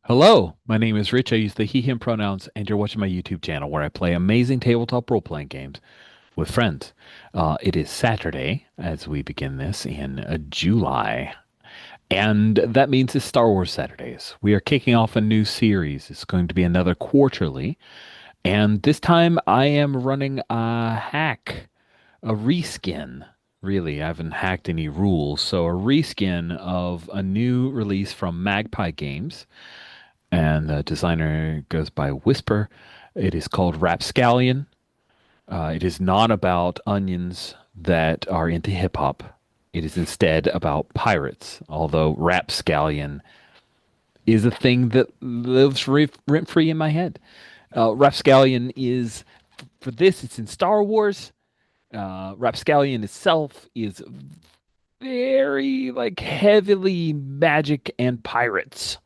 Hello, my name is Rich. I use the he, him pronouns, and you're watching my YouTube channel where I play amazing tabletop role playing games with friends. It is Saturday as we begin this in July, and that means it's Star Wars Saturdays. We are kicking off a new series. It's going to be another quarterly, and this time I am running a hack, a reskin. Really, I haven't hacked any rules, so a reskin of a new release from Magpie Games and the designer goes by Whisper. It is called Rapscallion. It is not about onions that are into hip hop. It is instead about pirates, although Rapscallion is a thing that lives rent free in my head. Rapscallion is, for this, it's in Star Wars. Rapscallion itself is very, like, heavily magic and pirates.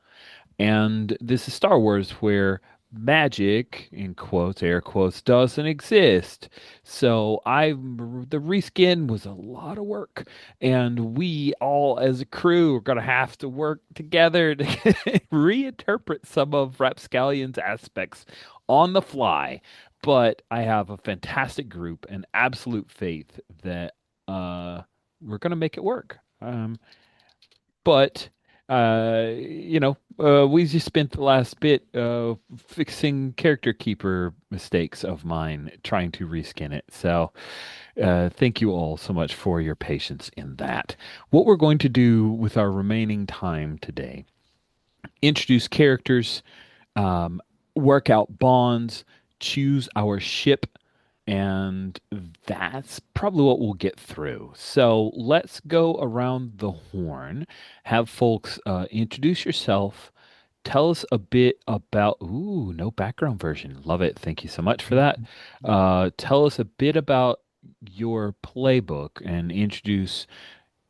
And this is Star Wars where magic, in quotes, air quotes, doesn't exist. So the reskin was a lot of work. And we all as a crew are going to have to work together to reinterpret some of Rapscallion's aspects on the fly. But I have a fantastic group and absolute faith that we're going to make it work. But we just spent the last bit fixing character keeper mistakes of mine trying to reskin it. So thank you all so much for your patience in that. What we're going to do with our remaining time today, introduce characters, um, work out bonds, choose our ship, and that's probably what we'll get through. So let's go around the horn, have folks introduce yourself, tell us a bit about, ooh, no background version. Love it. Thank you so much for that. Tell us a bit about your playbook and introduce,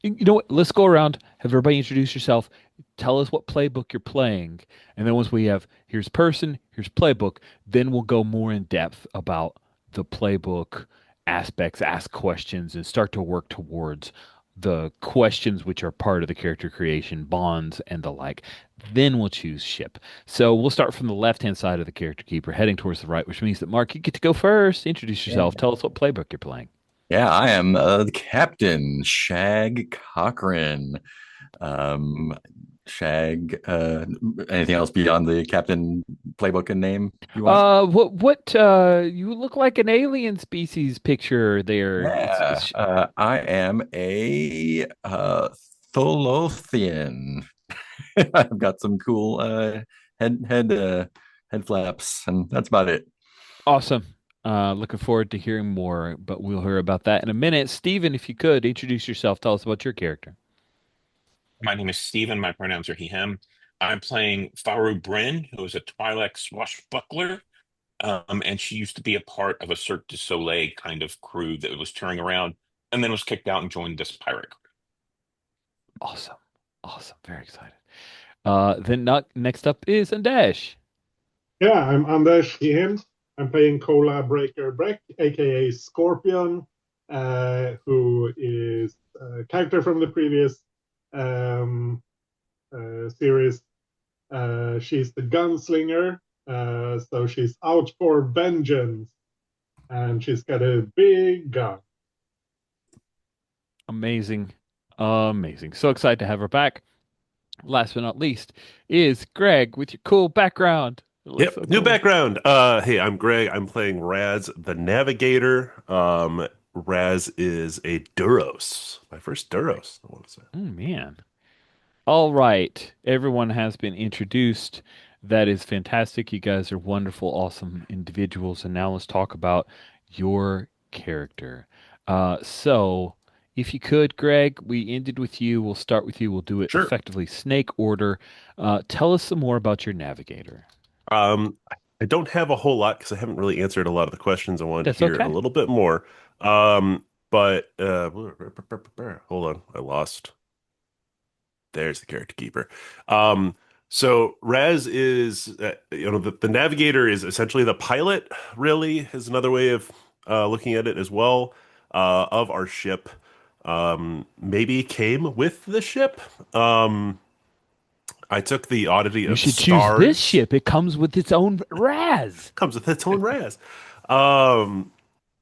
you know what? Let's go around, have everybody introduce yourself, tell us what playbook you're playing, and then once we have here's person, here's playbook, then we'll go more in depth about the playbook aspects, ask questions, and start to work towards the questions which are part of the character creation, bonds, and the like. Then we'll choose ship. So we'll start from the left-hand side of the character keeper, heading towards the right, which means that Mark, you get to go first. Introduce Yeah. yourself. Tell us what playbook you're playing. Yeah, I am the captain, Shag Cochran. Um, Shag, anything else beyond the captain playbook and name you want? You look like an alien species picture there. Yeah, I am a Tholothian. I've got some cool head head head flaps, and that's about it. awesome. Looking forward to hearing more, but we'll hear about that in a minute. Steven, if you could introduce yourself, tell us about your character. My name is Steven. My pronouns are he, him. I'm playing Faru Bryn, who is a Twi'lek swashbuckler. And she used to be a part of a Cirque du Soleil kind of crew that was touring around and then was kicked out and joined this pirate crew. Awesome. Awesome. Very excited. Next up is Andesh. Yeah, I'm Anders him. I'm playing Cola Breaker Breck, aka Scorpion, who is a character from the previous um, series. She's the gunslinger, so she's out for vengeance, and she's got a big gun. Amazing. Amazing. So excited to have her back. Last but not least is Greg with your cool background. It looks Yep, so new cool. background. Hey, I'm Greg. I'm playing Raz the Navigator. Raz is a Duros. My first Duros, I want to say. Oh man. All right. Everyone has been introduced. That is fantastic. You guys are wonderful, awesome individuals. And now let's talk about your character. So, if you could, Greg, we ended with you. We'll start with you. We'll do it Sure. effectively snake order. Tell us some more about your navigator. I don't have a whole lot because I haven't really answered a lot of the questions. I wanted to That's hear a okay. little bit more. But hold on, I lost. There's the character keeper. So Raz is, the navigator is essentially the pilot, really, is another way of looking at it as well, of our ship. Maybe came with the ship. I took the oddity You of should choose this stars. ship. It comes with its own Raz. Comes with its own Raz. Um,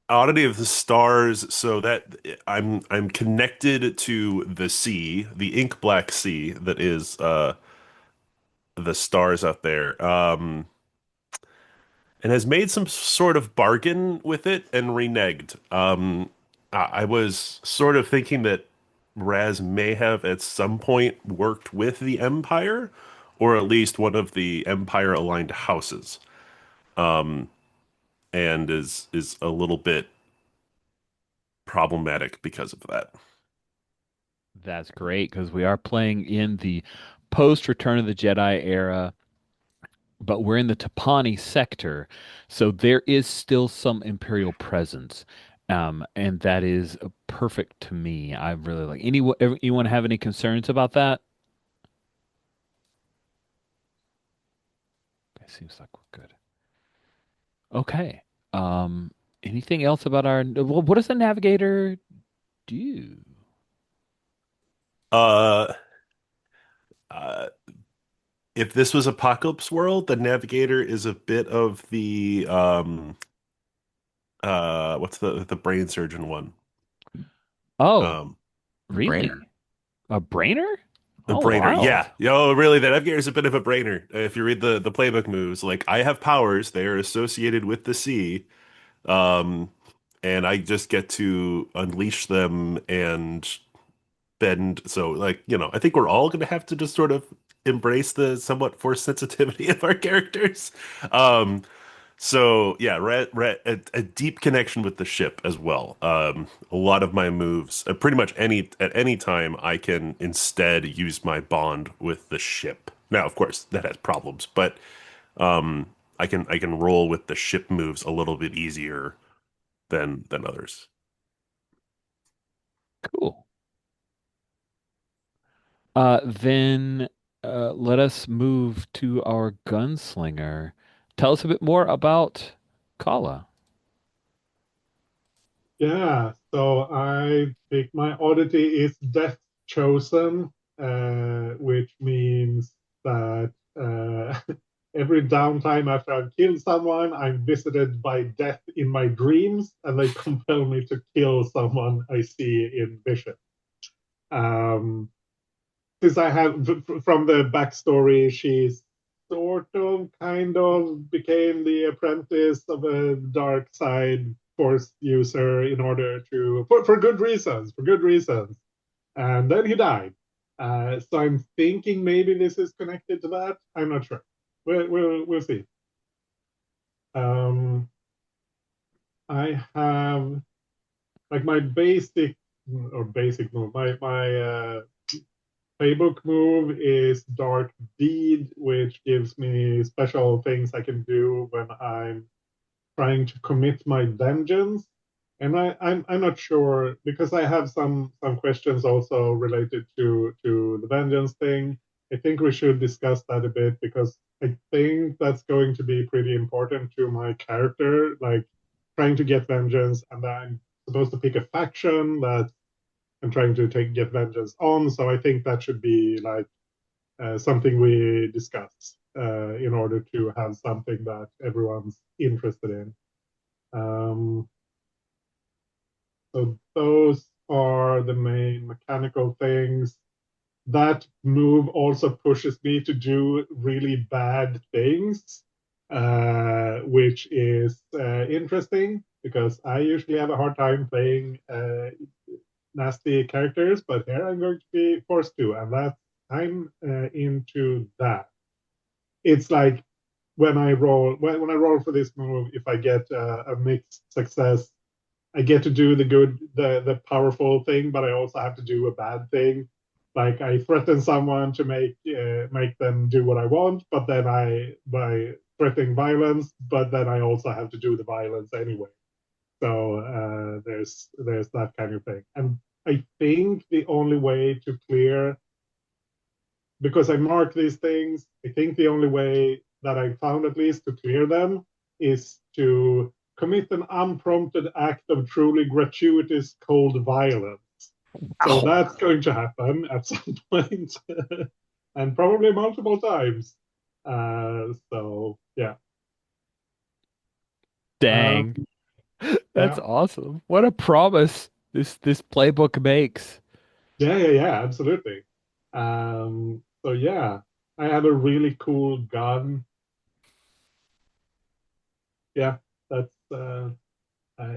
oddity of the stars, so that I'm connected to the sea, the ink black sea that is the stars out there. And has made some sort of bargain with it and reneged. I was sort of thinking that Raz may have at some point worked with the Empire, or at least one of the Empire aligned houses, and is a little bit problematic because of that. That's great because we are playing in the post Return of the Jedi era, but we're in the Tapani sector, so there is still some Imperial presence. And that is perfect to me. I really like anyone have any concerns about that? It seems like we're good. Okay. Um, anything else about our well, what does the navigator do? Uh, uh, if this was Apocalypse World, the Navigator is a bit of the what's the brain surgeon one? Oh, Um, The really? brainer. A brainer? The Oh, brainer, wild. yeah. Yo, really, the Navigator is a bit of a brainer. If you read the playbook moves, like I have powers, they are associated with the sea, um, and I just get to unleash them and bend. So, like, I think we're all gonna have to just sort of embrace the somewhat force sensitivity of our characters. Um, so yeah, a deep connection with the ship as well. A lot of my moves, pretty much at any time, I can instead use my bond with the ship. Now, of course, that has problems, but I can roll with the ship moves a little bit easier than others. Cool. Then let us move to our gunslinger. Tell us a bit more about Kala. Yeah, so I think my oddity is Death Chosen, which means that every downtime after I've killed someone, I'm visited by death in my dreams, and they compel me to kill someone I see in vision. Um, since I have, from the backstory, she's sort of kind of became the apprentice of a dark side force user in order to for good reasons, and then he died. So I'm thinking maybe this is connected to that. I'm not sure. We'll see. um I have like my basic move, my playbook move is Dark Deed, which gives me special things I can do when I'm trying to commit my vengeance. And I'm not sure because I have some questions also related to the vengeance thing. I think we should discuss that a bit because I think that's going to be pretty important to my character, like trying to get vengeance, and I'm supposed to pick a faction that I'm trying to get vengeance on. So I think that should be like something we discuss in order to have something that everyone's interested in. Um, so those are the main mechanical things. That move also pushes me to do really bad things, which is interesting because I usually have a hard time playing nasty characters, but here I'm going to be forced to, and that I'm into that. It's like when I roll for this move, if I get a mixed success, I get to do the powerful thing, but I also have to do a bad thing. Like I threaten someone to make them do what I want, but then I by threatening violence, but then I also have to do the violence anyway. So there's that kind of thing, and I think the only way to clear, because I mark these things, I think the only way that I found at least to clear them is to commit an unprompted act of truly gratuitous cold violence. So Ow. that's going to happen at some point. and probably multiple times. So yeah. Dang. That's Yeah, awesome. What a promise this playbook makes. yeah, absolutely. So yeah, I have a really cool gun. Yeah, that's.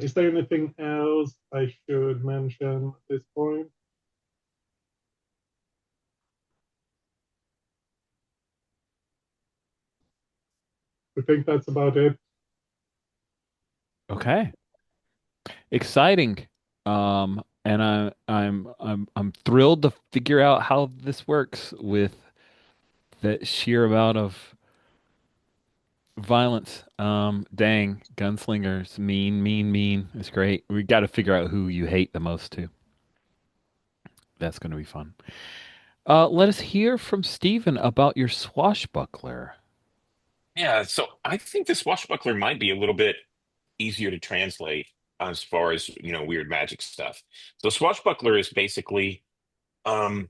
Is there anything else I should mention at this point? I think that's about it. Okay. Exciting. And I'm thrilled to figure out how this works with that sheer amount of violence. Dang, gunslingers, mean, mean, mean. It's great. We got to figure out who you hate the most too. That's going to be fun. Let us hear from Stephen about your swashbuckler. Yeah, so I think the swashbuckler might be a little bit easier to translate as far as, weird magic stuff. So swashbuckler is basically um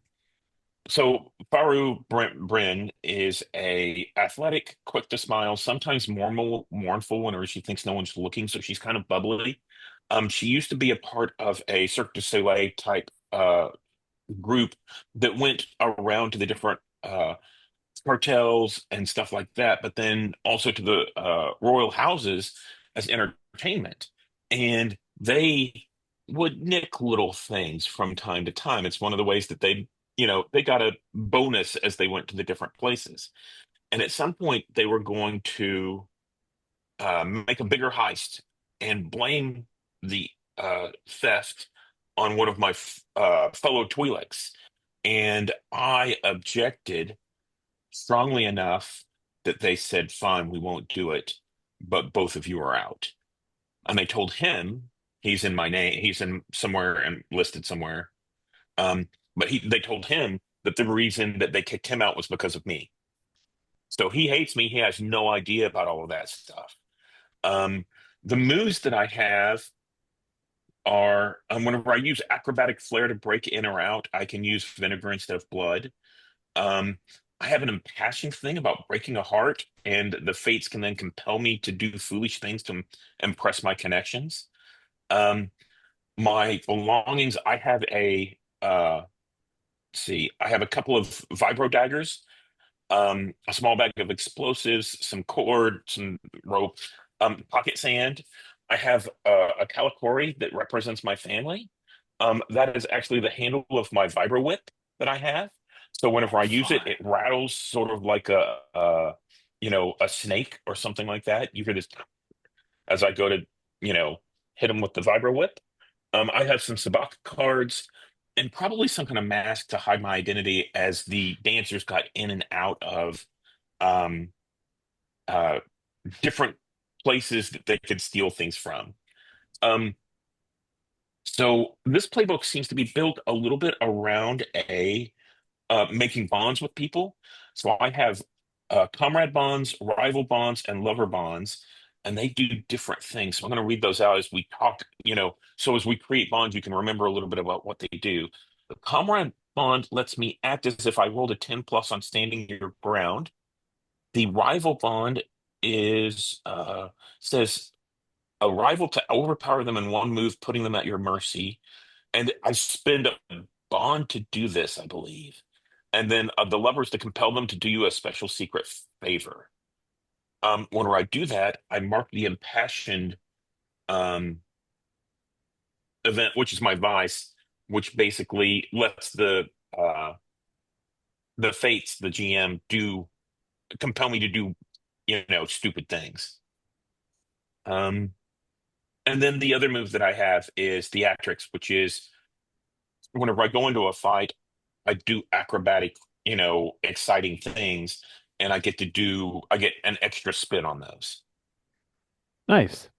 so Faru Bryn is a athletic, quick to smile, sometimes mournful whenever she thinks no one's looking, so she's kind of bubbly. She used to be a part of a Cirque du Soleil type group that went around to the different cartels and stuff like that, but then also to the royal houses as entertainment. And they would nick little things from time to time. It's one of the ways that they got a bonus as they went to the different places. And at some point, they were going to make a bigger heist and blame the theft on one of my fellow Twi'leks. And I objected strongly enough that they said, fine, we won't do it, but both of you are out. And they told him he's in my name, he's in somewhere and listed somewhere. But they told him that the reason that they kicked him out was because of me. So he hates me. He has no idea about all of that stuff. Um, the moves that I have are whenever I use acrobatic flair to break in or out, I can use vinegar instead of blood. Um, I have an impassioned thing about breaking a heart, and the fates can then compel me to do foolish things to impress my connections. Um, my belongings, I have I have a couple of vibro daggers, a small bag of explosives, some cord, some rope, pocket sand. I have a Kalikori that represents my family. That is actually the handle of my vibro whip that I have. So whenever I use it, Fun. it rattles sort of like a snake or something like that. You hear this as I go to, you know, hit him with the vibro whip. I have some sabacc cards and probably some kind of mask to hide my identity as the dancers got in and out of um, uh, different places that they could steal things from. Um, so this playbook seems to be built a little bit around a making bonds with people. So I have comrade bonds, rival bonds, and lover bonds, and they do different things. So I'm going to read those out as we talk. So as we create bonds, you can remember a little bit about what they do. The comrade bond lets me act as if I rolled a 10 plus on standing your ground. The rival bond is says a rival to overpower them in one move, putting them at your mercy. And I spend a bond to do this, I believe. And then the levers to compel them to do you a special secret favor. Whenever I do that, I mark the impassioned um, event, which is my vice, which basically lets the fates, the GM, do compel me to do, stupid things. Um, and then the other move that I have is theatrics, which is whenever I go into a fight, I do acrobatic, exciting things, and I get an extra spin on those. Nice.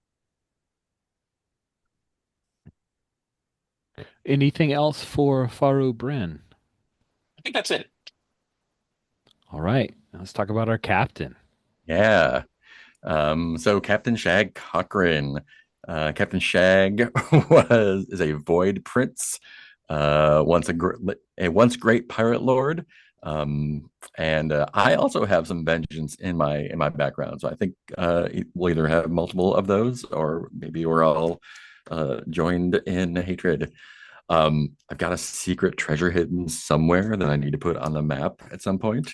Anything else for Faru Bryn? I think that's it. All right, let's talk about our captain. Yeah. So Captain Shag Cochran. Captain Shag is a void prince, once a once great pirate lord. And I also have some vengeance in my background. So I think we'll either have multiple of those, or maybe we're all joined in hatred. I've got a secret treasure hidden somewhere that I need to put on the map at some point.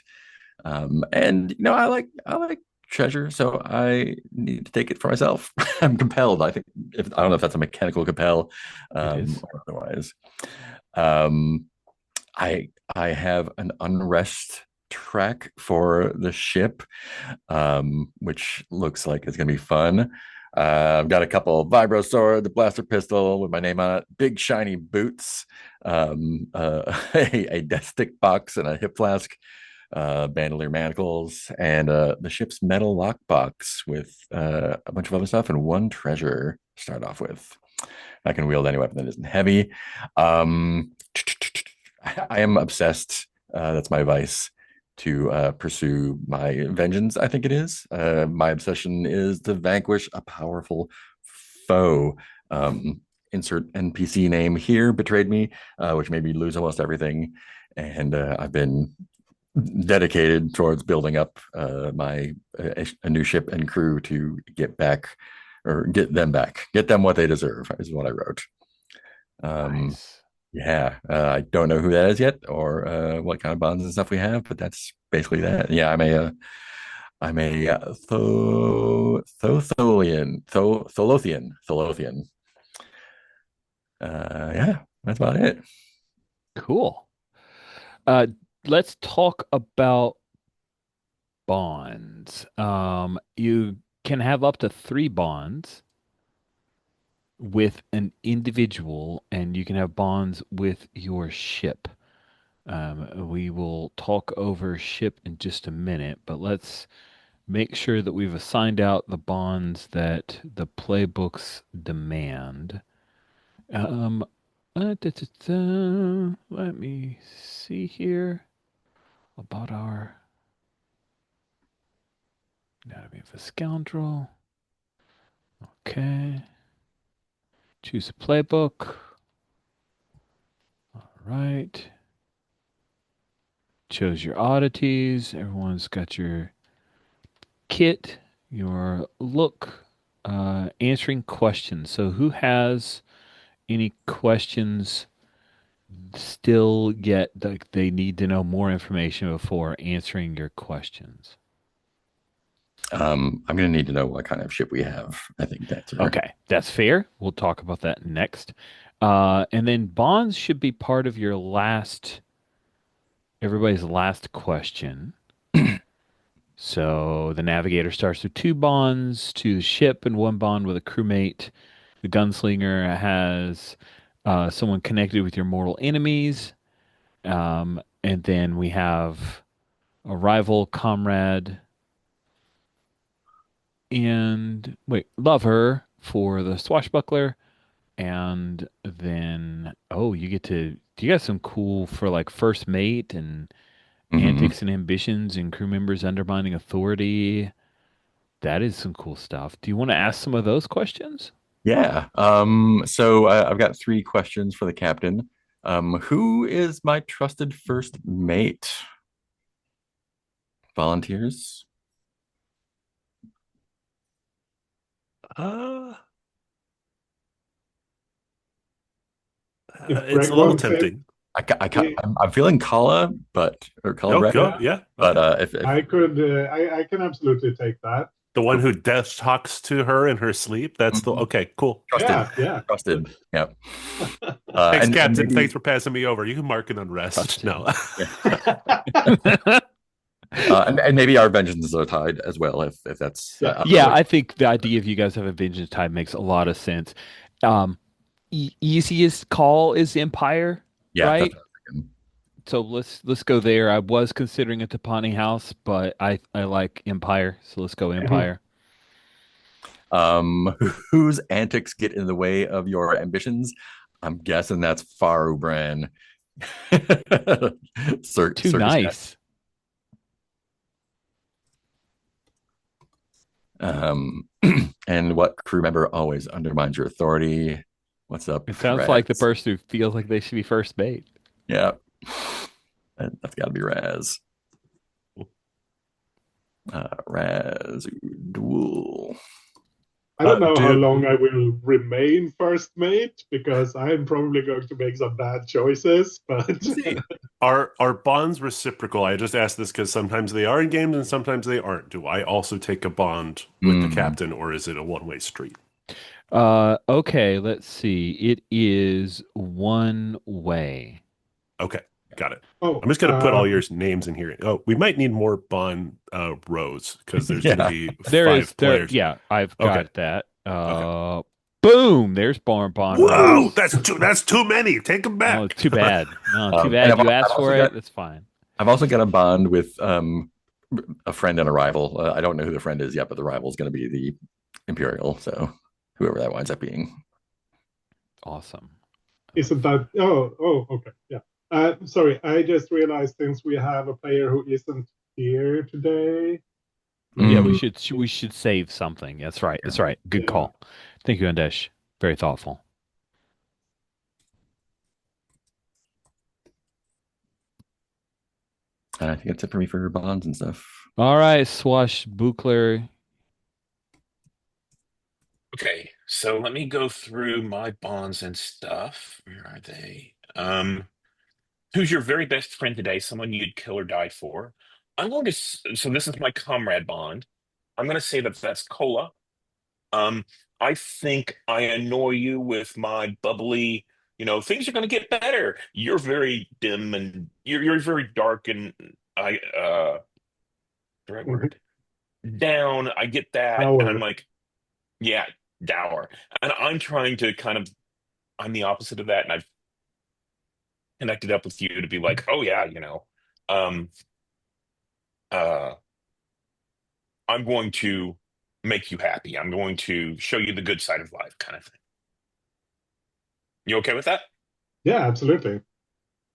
And I like treasure, so I need to take it for myself. I'm compelled. I think if I don't know if that's a mechanical compel, It is. or otherwise. Um, I have an unrest track for the ship, which looks like it's gonna be fun. I've got a couple vibro sword, the blaster pistol with my name on it, big shiny boots, a death stick box, and a hip flask, bandolier manacles, and the ship's metal lockbox with a bunch of other stuff and one treasure to start off with. I can wield any weapon that isn't heavy. Um, I am obsessed. That's my vice to pursue my vengeance. I think it is. My obsession is to vanquish a powerful foe. Insert NPC name here betrayed me, which made me lose almost everything. And I've been dedicated towards building up a new ship and crew to get back or get them back, get them what they deserve, is what I wrote. Nice. Yeah, I don't know who that is yet, or what kind of bonds and stuff we have, but that's basically that. Yeah, I'm a Tholothian. Yeah, that's about it. Cool. Uh, let's talk about bonds. You can have up to 3 bonds with an individual, and you can have bonds with your ship. We will talk over ship in just a minute, but let's make sure that we've assigned out the bonds that the playbooks demand. Let me see here about our anatomy of a scoundrel. Okay. Choose a playbook. All right. Chose your oddities. Everyone's got your kit, your look, answering questions. So who has any questions still yet like they need to know more information before answering your questions? I'm gonna need to know what kind of ship we have. I think that's fair. Okay, that's fair. We'll talk about that next. And then bonds should be part of your everybody's last question. So the navigator starts with 2 bonds to the ship and 1 bond with a crewmate. The gunslinger has someone connected with your mortal enemies. And then we have a rival, comrade, and wait, lover for the swashbuckler. And then, oh, you got some cool for like first mate and Mhm. antics and ambitions and crew members undermining authority. That is some cool stuff. Do you want to ask some of those questions? Yeah. So I've got 3 questions for the captain. Who is my trusted first mate? Volunteers? Uh, If it's Greg a little wants it, tempting. he- I'm feeling Kala, or Kala Oh, Breck, go. yeah, Yeah. but Okay. if I could, I can absolutely take that. The one who death talks to her in her sleep. That's the Mhm. okay. Cool. Trusted, Yeah, trusted, yeah. Thanks, And Captain. maybe Thanks for passing me over. You can mark an unrest. Trusted. No. yeah. yeah. And maybe our vengeances are tied as well, if that's Yeah. Yeah, otherwise. I think the idea of you guys have a vengeance type makes a lot of sense. Um, easiest call is Empire, Yeah, that's right? what I'm thinking. So let's go there. I was considering a Tapani house, but I like Empire, so let's go Empire. Um, whose antics get in the way of your ambitions? I'm guessing that's Faru Bran. Too Circus cat. nice. Um, and what crew member always undermines your authority? What's up, It sounds like the Reds? person who feels like they should be first mate. Yeah. That's got to be Raz. Raz Duel. I don't know how Dude, long I will remain first mate because I'm probably going to make some bad choices, but see, are bonds reciprocal? I just asked this because sometimes they are in games and sometimes they aren't. Do I also take a bond with the captain, or is it a one-way street? Okay, let's see. It is one way. Okay, got it. oh, I'm just gonna put all your names in here. Oh, we might need more bond rows because there's gonna Yeah. be There is five there players. yeah, I've Okay, got that. okay. Boom, there's Bond Whoa, Rose. that's too many. Take them Oh, back. too bad. No, too And bad. You asked for it. That's fine. I've also got a bond with a friend and a rival. I don't know who the friend is yet, but the rival is going to be the Imperial. So whoever that winds up being. Awesome. isn't that? Oh, okay, yeah. Sorry, I just realized since we have a player who isn't here today. Yeah, Mm, we should save something. That's right. yeah. That's right. Good Yeah. call. Thank you, Andesh. Very thoughtful. I think that's it for me for bonds and stuff. All right, Swashbuckler. Okay, so let me go through my bonds and stuff. Where are they? Who's your very best friend today? Someone you'd kill or die for? I'm going to. So this is my comrade bond. I'm going to say that that's Cola. Um, I think I annoy you with my bubbly. Things are going to get better. You're very dim and you're very dark and the right word down. I get that, and I'm Our like, yeah, dour. And I'm trying to I'm the opposite of that, and I've connected up with you to be like, oh yeah, um, uh, I'm going to make you happy. I'm going to show you the good side of life, kind of thing. You okay with that? Yeah, absolutely.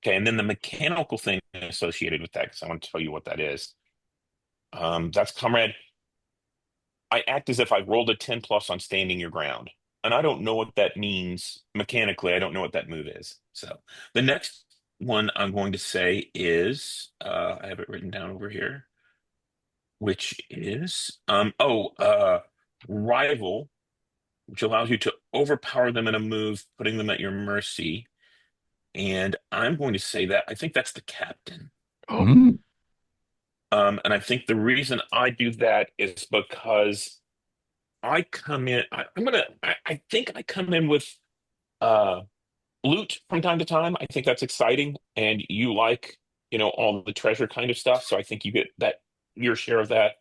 Okay, and then the mechanical thing associated with that, because I want to tell you what that is. That's comrade. I act as if I rolled a 10 plus on standing your ground. And I don't know what that means mechanically. I don't know what that move is. So the next one I'm going to say is I have it written down over here, which is rival, which allows you to overpower them in a move, putting them at your mercy. And I'm going to say that I think that's the captain. Mm. And I think the reason I do that is because I come in. I think I come in with uh, loot from time to time. I think that's exciting, and you like all the treasure kind of stuff. So I think you get that your share of that.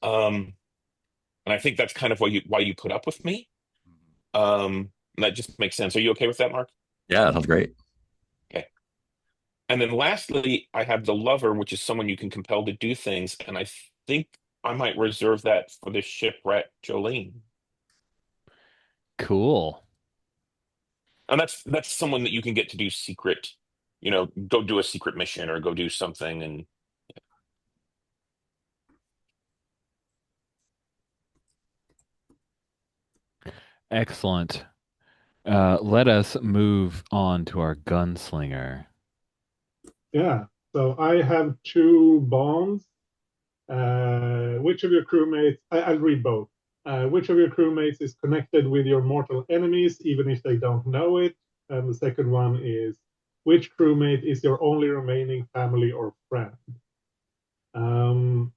Um, and I think that's kind of why you put up with me. That just makes sense. Are you okay with that, Mark? Yeah, that sounds great. Okay. And then lastly, I have the lover, which is someone you can compel to do things, and I think I might reserve that for the shipwreck Jolene. Cool. And that's someone that you can get to do secret, go do a secret mission or go do something. And Excellent. Let us move on to our gunslinger. Yeah. So I have two bonds. Which of your crewmates? I'll read both. Which of your crewmates is connected with your mortal enemies, even if they don't know it? And the second one is, which crewmate is your only remaining family or friend? Um,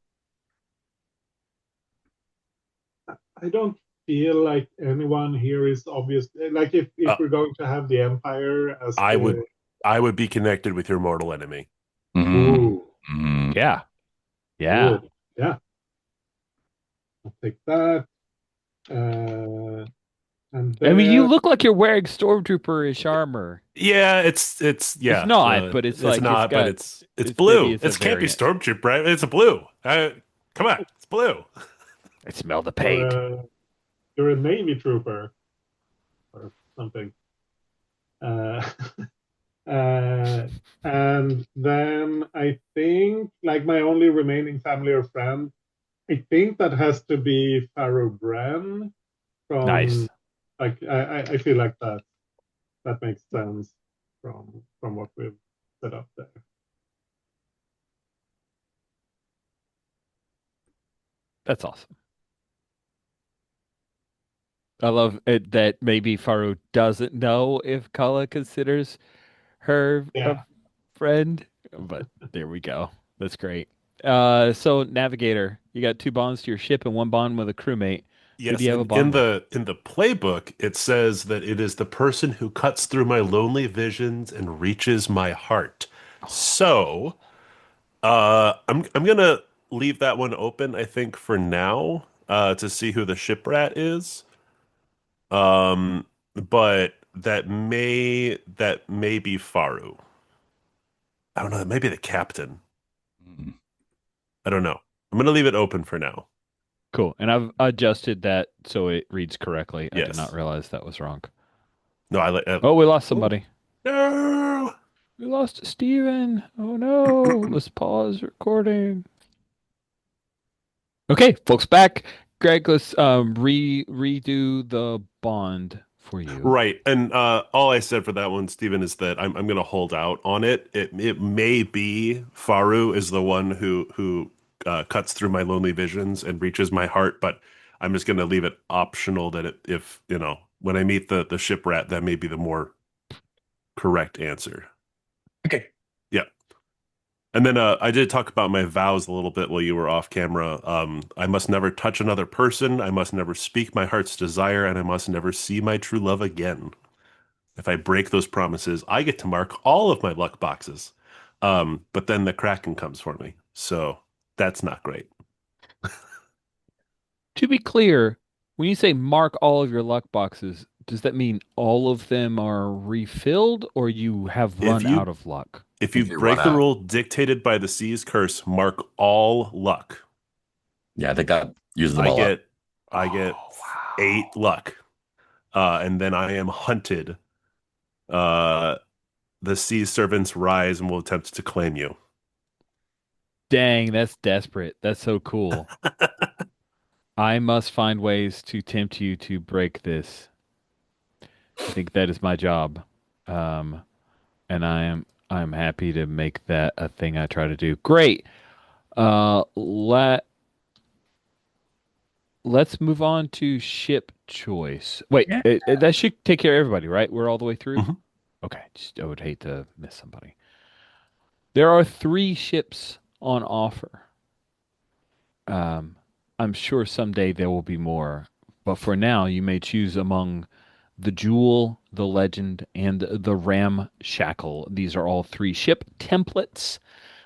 I don't feel like anyone here is obvious. Like if Uh, we're going to have the Empire as I the would I would be connected with your mortal enemy. Mm. ooh, Mm. Yeah. Yeah. good, yeah, I'll take that. Uh, and I mean, you then look like you're wearing stormtrooper-ish armor. Yeah, it's It's yeah, not, but it's it's like not, but it's maybe blue. it's a It can't be variant. Stormtrooper, right? It's a blue. Come on, it's blue. I smell the you're paint. a you're a Navy trooper or something. Uh, uh, and then I think like my only remaining family or friend, I think that has to be Pharaoh Bran from Nice. like I feel like that makes sense from what we've set up there. That's awesome. I love it that maybe Faru doesn't know if Kala considers her a Yeah. friend, but there we go. That's great. So Navigator, you got 2 bonds to your ship and 1 bond with a crewmate. Who do Yes, you have a and bond with? in the playbook, it says that it is the person who cuts through my lonely visions and reaches my heart. So, I'm gonna leave that one open, I think, for now, to see who the shiprat is. Um, but that may be Faru. I don't know, that may be the captain. Hmm. I don't know. I'm gonna leave it open for now. Cool. And I've adjusted that so it reads correctly. I did not Yes. realize that was wrong. No, I like. Oh, we lost Oh, somebody. no. We lost Steven. Oh no. Let's pause recording. Okay, folks, back. Greg, let's redo the bond for you. Right. And all I said for that one, Stephen, is that I'm gonna hold out on it. It may be Faru is the one who cuts through my lonely visions and reaches my heart, but I'm just gonna leave it optional that if when I meet the shiprat, that may be the more correct answer. Okay. Yeah. And then I did talk about my vows a little bit while you were off camera. I must never touch another person. I must never speak my heart's desire, and I must never see my true love again. If I break those promises, I get to mark all of my luck boxes. But then the Kraken comes for me. So that's not great. To be clear, when you say mark all of your luck boxes, does that mean all of them are refilled or you have If run out you of luck? if you If you run break the out. rule dictated by the sea's curse, mark all luck. Yeah, I think that uses them I all up. get I get Oh, wow. 8 luck. And then I am hunted. Uh the sea servants rise and will attempt to claim you. Dang, that's desperate. That's so cool. I must find ways to tempt you to break this. I think that is my job. Um, and I'm happy to make that a thing I try to do. Great. Let's move on to ship choice. Wait, Yeah. that should take care of everybody, right? We're all the way through? Mhm. Okay, just I would hate to miss somebody. There are 3 ships on offer. Um, I'm sure someday there will be more, but for now, you may choose among the Jewel, the Legend, and the Ramshackle. These are all 3 ship templates,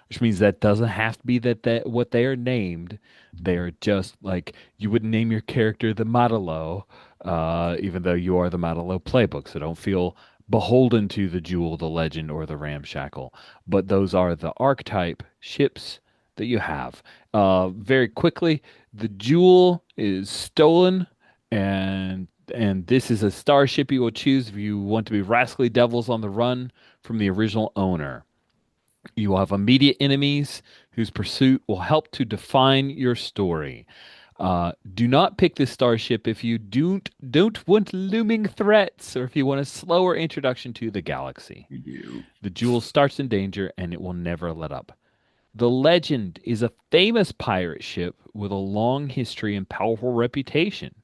which means that doesn't have to be that what they are named. They are just like you would name your character the Matalo, even though you are the Matalo playbook. So don't feel beholden to the Jewel, the Legend, or the Ramshackle. But those are the archetype ships that you have. Very quickly, the Jewel is stolen, and this is a starship you will choose if you want to be rascally devils on the run from the original owner. You will have immediate enemies whose pursuit will help to define your story. Do not pick this starship if you don't want looming threats or if you want a slower introduction to the galaxy. You. The jewel starts in danger and it will never let up. The Legend is a famous pirate ship with a long history and powerful reputation.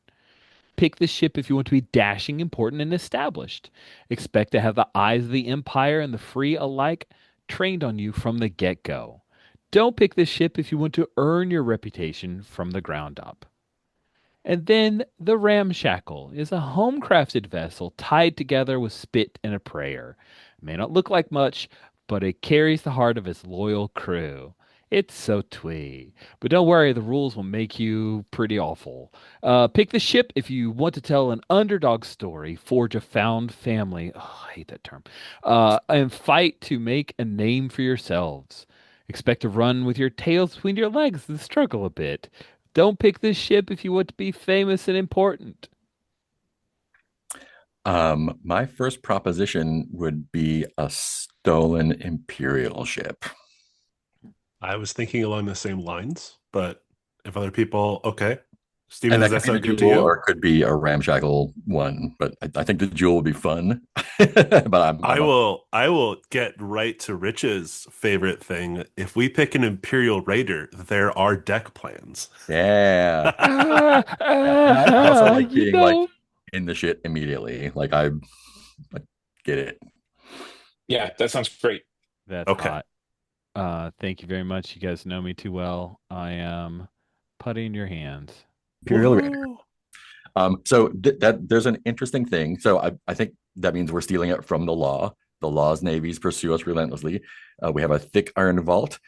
Pick this ship if you want to be dashing, important, and established. Expect to have the eyes of the Empire and the free alike trained on you from the get go. Don't pick this ship if you want to earn your reputation from the ground up. And then the Ramshackle is a home-crafted vessel tied together with spit and a prayer. It may not look like much, but it carries the heart of its loyal crew. It's so twee. But don't worry, the rules will make you pretty awful. Pick the ship if you want to tell an underdog story, forge a found family. Oh, I hate that term. And fight to make a name for yourselves. Expect to run with your tails between your legs and struggle a bit. Don't pick this ship if you want to be famous and important. My first proposition would be a stolen Imperial ship. I was thinking along the same lines, but if other people, okay. Steven, And does that that could be the sound good to jewel, you? or it could be a ramshackle one. But I think the jewel would be fun. But I will get right to Rich's favorite thing. If we pick an Imperial Raider, there are deck plans. yeah. And I also like You being like know. in the shit immediately. Like get it. Yeah, that sounds great. That's Okay. hot. Thank you very much. You guys know me too well. I am putting your hands. Imperial Raider. Woohoo. So that there's an interesting thing. So I think that means we're stealing it from the law. The law's navies pursue us relentlessly. We have a thick iron vault,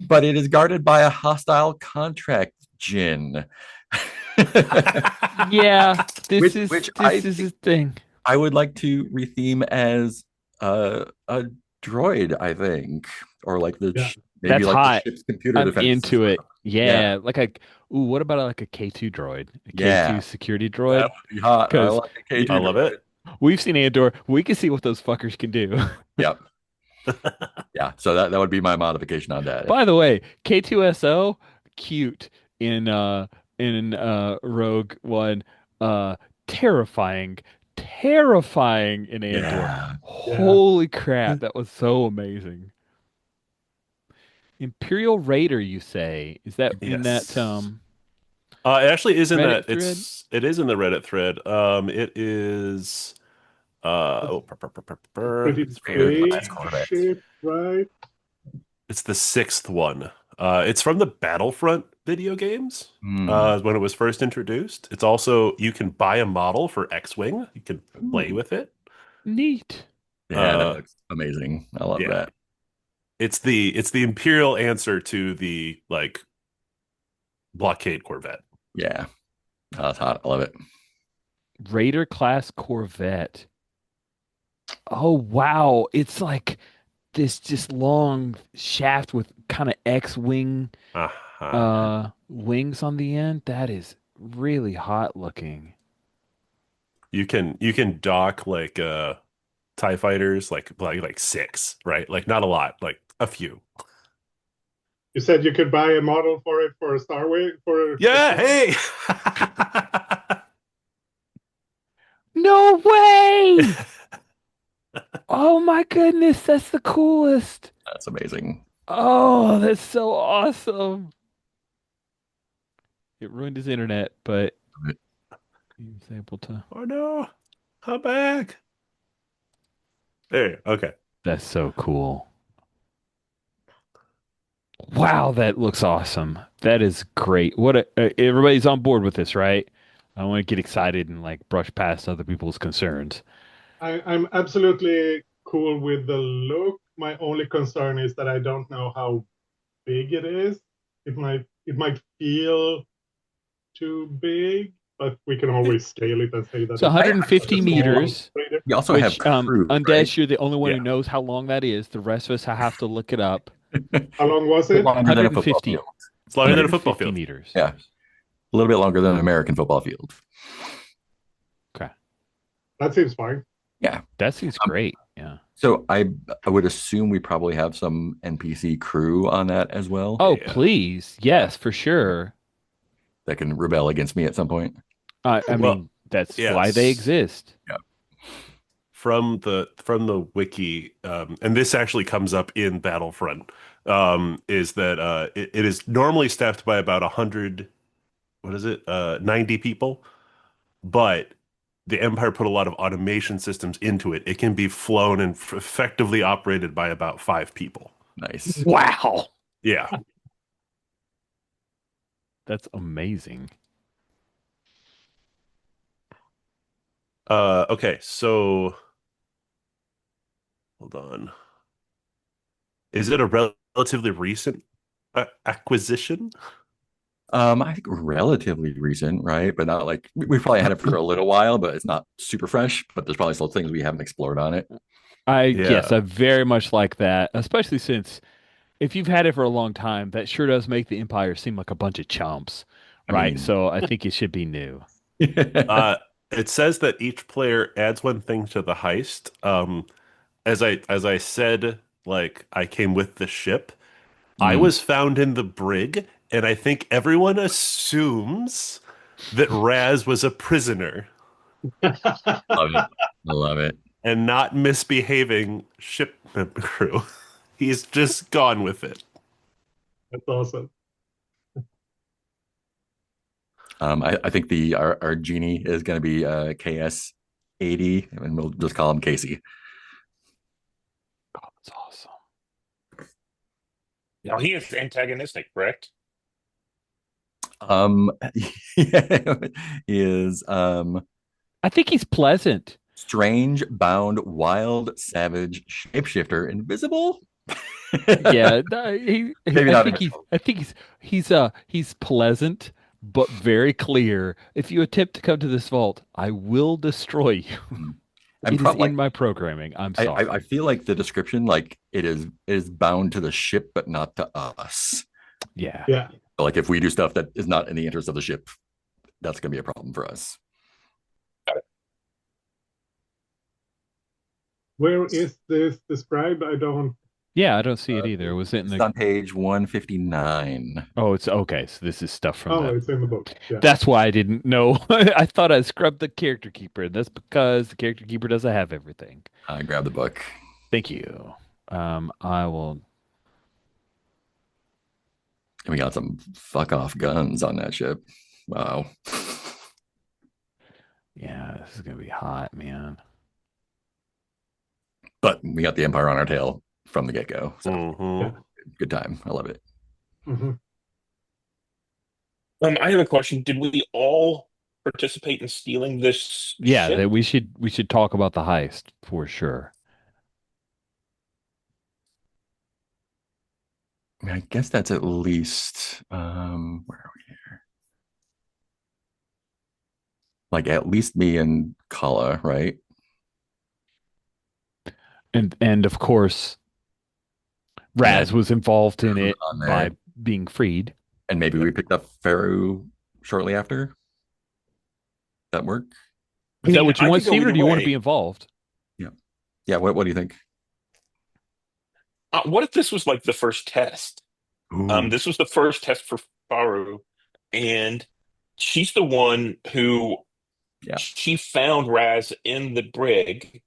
but it is guarded by a hostile contract djinn. Yeah, this which is which this is a thing. I would like to retheme as a droid, I think, or like Yeah. maybe That's like the hot. ship's computer I'm defense into system. it. Yeah, Yeah, like a ooh, what about like a K2 droid? A yeah, K2 security that droid? would be hot. I Because like a K2 I love droid. it. we've seen Andor. We can see what those fuckers can do. Yep, yeah. So that would be my modification on that. By the way, K2SO, cute in Rogue One, uh terrifying, terrifying in Andor. Yeah, Yeah. Holy crap, that was so amazing. Imperial Raider, you say? Is that in that Yes. It actually is in Reddit that. thread? It is in the Reddit thread. It is. That's Oh, a pretty it's Raider from. class big Corvette. ship, right? It's the sixth one. It's from the Battlefront video games. Hmm. When it was first introduced. It's also you can buy a model for X-Wing. You can play Ooh. with it. Neat. Yeah, that Uh, looks amazing. I love yeah. that. It's the Imperial answer to the like blockade Corvette. Yeah, that's hot. I love it. Raider class Corvette. Oh wow, it's like this just long shaft with kind of X-wing Uh-huh. wings on the end. That is really hot looking. You can dock like TIE fighters like six, right? Like not a lot, like a few. You said you could buy a model for it for a Star Wars for a Yeah, Star Wars? hey. No way! Oh my goodness, that's the coolest. That's amazing. Oh, that's so awesome. It ruined his internet, but he was able to. Oh no. Come back. There. Okay. That's so cool. Wow, that looks awesome. That is great. Everybody's on board with this, right? I don't want to get excited and like brush past other people's concerns. I'm absolutely cool with the look. My only concern is that I don't know how big it is. It might feel too big, but we can always scale it and say that It's it's I 150 a small meters, trader. You also have which crew, right? Undesh, you're the only one who Yeah. knows how long that is. The rest of us have to look it up. How long was Bit it? longer than a football 150. field. It's longer than a football 150 field. meters. Yeah, a little bit longer than an American football field. Okay. That seems fine. Yeah. That seems great. Yeah. So I would assume we probably have some NPC crew on that as well Oh, Yeah. please. Yes, for sure. that can rebel against me at some point. I Well, mean, that's why they yes. exist. From the wiki, and this actually comes up in Battlefront, is that it is normally staffed by about 100, what is it, 90 people, but the Empire put a lot of automation systems into it. It can be flown and effectively operated by about 5 people. Nice. Wow. Yeah. That's amazing. Okay, so hold on. Is it a relatively recent acquisition? I think relatively recent, right? But not like we've probably had it for a little while, but it's not super fresh. But there's probably still things we haven't explored on it. Yes, Yeah. I very much like that, especially since if you've had it for a long time, that sure does make the Empire seem like a bunch of chumps, I right? mean, So I think it should be new. Uh, it says that each player adds one thing to the heist. As I said, like I came with the ship. I Mm, was found in the brig, and I think everyone assumes that Raz was a prisoner Love it. I love it. and not misbehaving ship crew. He's just gone with it. That's awesome. I think our genie is going to be KS 80, and we'll just call him Casey. Oh, that's awesome. Now he is antagonistic, correct? Yeah, he is I think he's pleasant. strange, bound, wild, savage, shapeshifter, invisible. Yeah, Maybe not invisible. I think he's pleasant, but very clear. If you attempt to come to this vault, I will destroy you. I'm It is probably in my programming. I'm I, sorry. I feel like the description, like it is bound to the ship, but not to us. Yeah. Yeah. Like if we do stuff that is not in the interest of the ship, that's going to be a problem for us. Where is this described? I don't. Yeah, I don't see it either. Was it in It's the? on page 159. Oh, it's okay. So this is stuff from Oh, the. it's in the book. Yeah. That's why I didn't know. I thought I scrubbed the character keeper, and that's because the character keeper doesn't have everything. I grabbed the book. Thank you. I will. And we got some fuck off guns on that ship. Wow. Yeah, this is gonna be hot, man. But we got the Empire on our tail from the get go. So Mhm. good time. I love it. Hmm. I have a question. Did we all participate in stealing this Yeah, ship? that we should talk about the heist for sure. I mean, I guess that's at least where are we here? Like at least me and Kala, right? And of course, Raz was involved in it On there. by being freed. And maybe we picked up Faru shortly after. That work? Is that mean, what you I want, could go Steve, or either do you want to way. be involved? Yeah. What do you think? What if this was like the first test? Ooh, This was the first test for Faru, and she's the one who yeah. she found Raz in the brig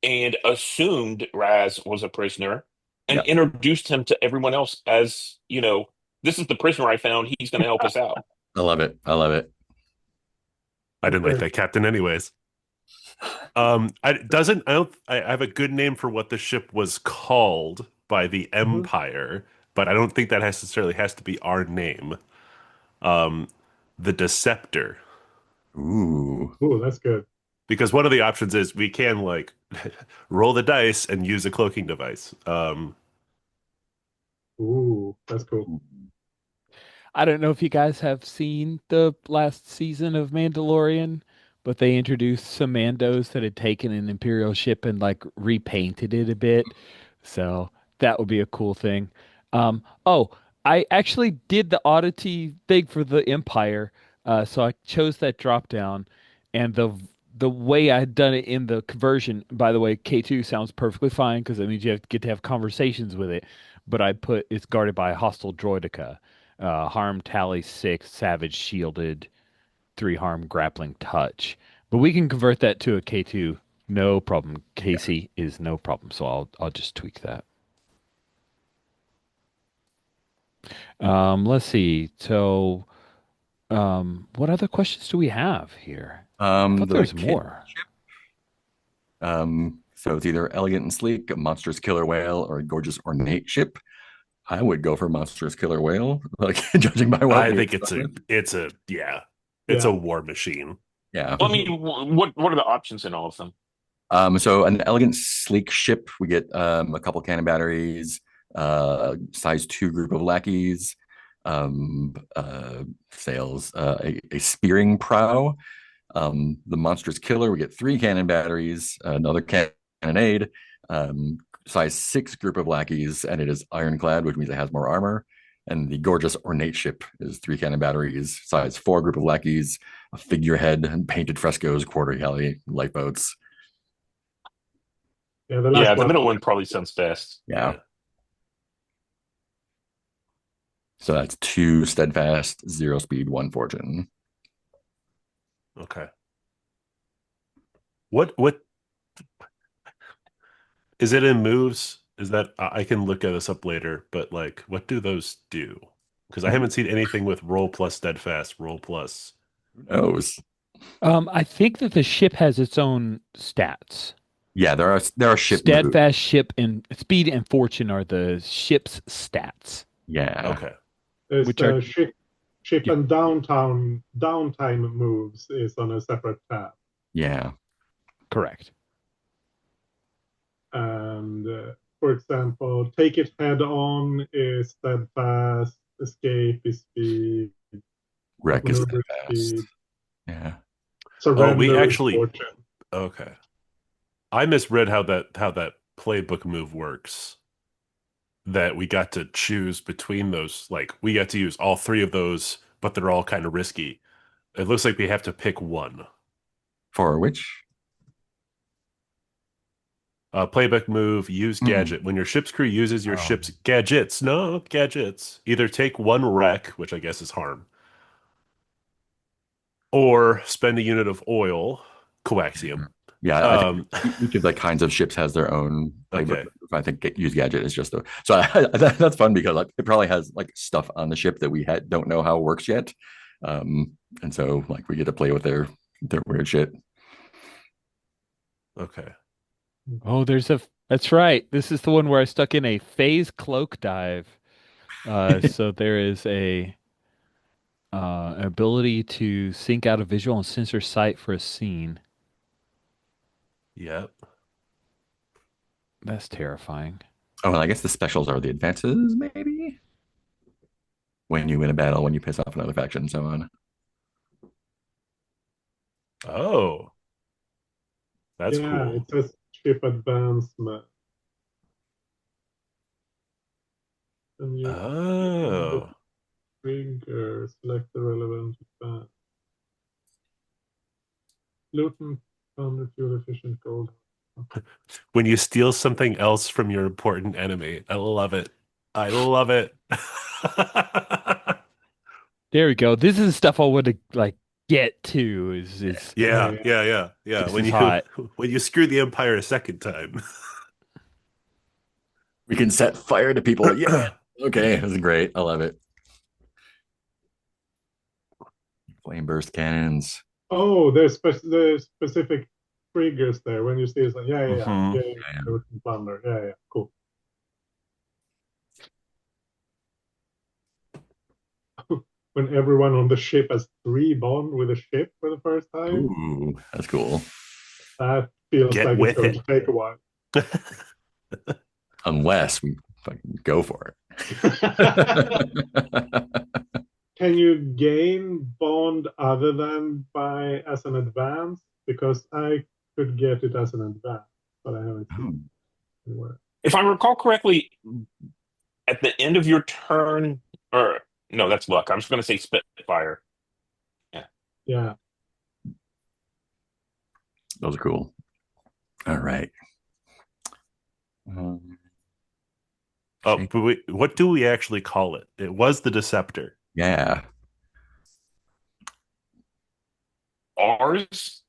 and assumed Raz was a prisoner and Yeah. introduced him to everyone else as, this is the prisoner I found. He's going to help us out. I love it. I love it. I didn't like that captain anyways. I have a good name for what the ship was called by the Empire, but I don't think that necessarily has to be our name. The Deceptor. Ooh. Oh, that's good. Because one of the options is we can like roll the dice and use a cloaking device. Ooh, that's cool. I don't know if you guys have seen the last season of Mandalorian, but they introduced some Mandos that had taken an Imperial ship and like repainted it a bit. So that would be a cool thing. Oh, I actually did the oddity thing for the Empire. So I chose that drop down, and the way I had done it in the conversion, by the way, K2 sounds perfectly fine because that means you get to have conversations with it. But I put it's guarded by a hostile droidica. Harm tally 6, savage shielded, 3 harm grappling touch. But we can convert that to a K2, no problem. Casey is no problem, so I'll just tweak that. Let's see. So, what other questions do we have here? I thought there was more. So it's either elegant and sleek, a monstrous killer whale, or a gorgeous ornate ship. I would go for monstrous killer whale, like judging by what I we think expected. it's a war machine. Yeah. Well, I mean, what are the options in all of them? So an elegant, sleek ship, we get a couple cannon batteries, size 2 group of lackeys, sails, a spearing prow. The monstrous killer, we get 3 cannon batteries, another cannonade, size 6 group of lackeys, and it is ironclad, which means it has more armor. And the gorgeous ornate ship is 3 cannon batteries, size 4 group of lackeys, a figurehead, and painted frescoes, quarter galley, lifeboats. Yeah, the last The one. middle one probably sounds best. Yeah. So that's 2 steadfast, 0 speed, 1 fortune. Okay. What is it in moves? Is that I can look at this up later, but like what do those do? Because I haven't seen anything with roll plus steadfast, roll plus. Who knows? I think that the ship has its own stats. Yeah, there are ship moves. Steadfast, ship, and speed and fortune are the ship's stats, Yeah, Okay. There's which are the ship yeah, and downtime moves is on a separate tab. yeah. correct. And for example, take it head on is steadfast, escape is speed, Wreck is outmaneuver is steadfast. speed, Yeah. Oh, we surrender is actually fortune. okay. I misread how that playbook move works. That we got to choose between those. Like we got to use all three of those, but they're all kind of risky. It looks like we have to pick one. For which? Playback move, use Hmm. gadget. When your ship's crew uses your Oh. ship's gadgets, no gadgets, either take one wreck, which I guess is harm, or spend a unit of oil, coaxium. Yeah, I think Um, each of the kinds of ships has their own playbook. okay. I think use gadget is just that's fun because like it probably has like stuff on the ship that we don't know how it works yet, and so like we get to play with their weird shit. Okay. Oh, that's right. This is the one where I stuck in a phase cloak dive. So there is a ability to sync out a visual and sensor sight for a scene. Yep. That's terrifying. Oh, and I guess the specials are the advances, maybe when you win a battle, when you piss off another faction, and so on. Oh, that's Yeah, cool. it says ship advancement. And you the Oh. trigger, select the relevant advance. Loot and found fuel efficient gold. When you steal something else from your important enemy. I love it. I love it. There we go. This is the stuff I want to like get to. Is Yeah, Yeah. yeah, yeah, yeah. this is hot. When you screw the Empire a second time. We can set fire to people. Yeah. Okay, this is great. I love it. Flame burst cannons. Oh, there's specific triggers there when you see it. Hmm. Yeah, loot and plunder. Yeah, cool. When everyone on the ship has 3 bond with a ship for the first time, Ooh, that's cool. that feels Get like it's with going to it. take a while. Unless we fucking go for Can it. you gain bond other than by as an advance? Because I could get it as an advance, but I haven't seen Oh, it anywhere. If I recall correctly, at the end of your turn, or no, that's luck. I'm just going to say Spitfire. Yeah. Yeah. those are cool. All right. Um, Oh, shake- but what do we actually call it? It was the Deceptor. yeah. Ours.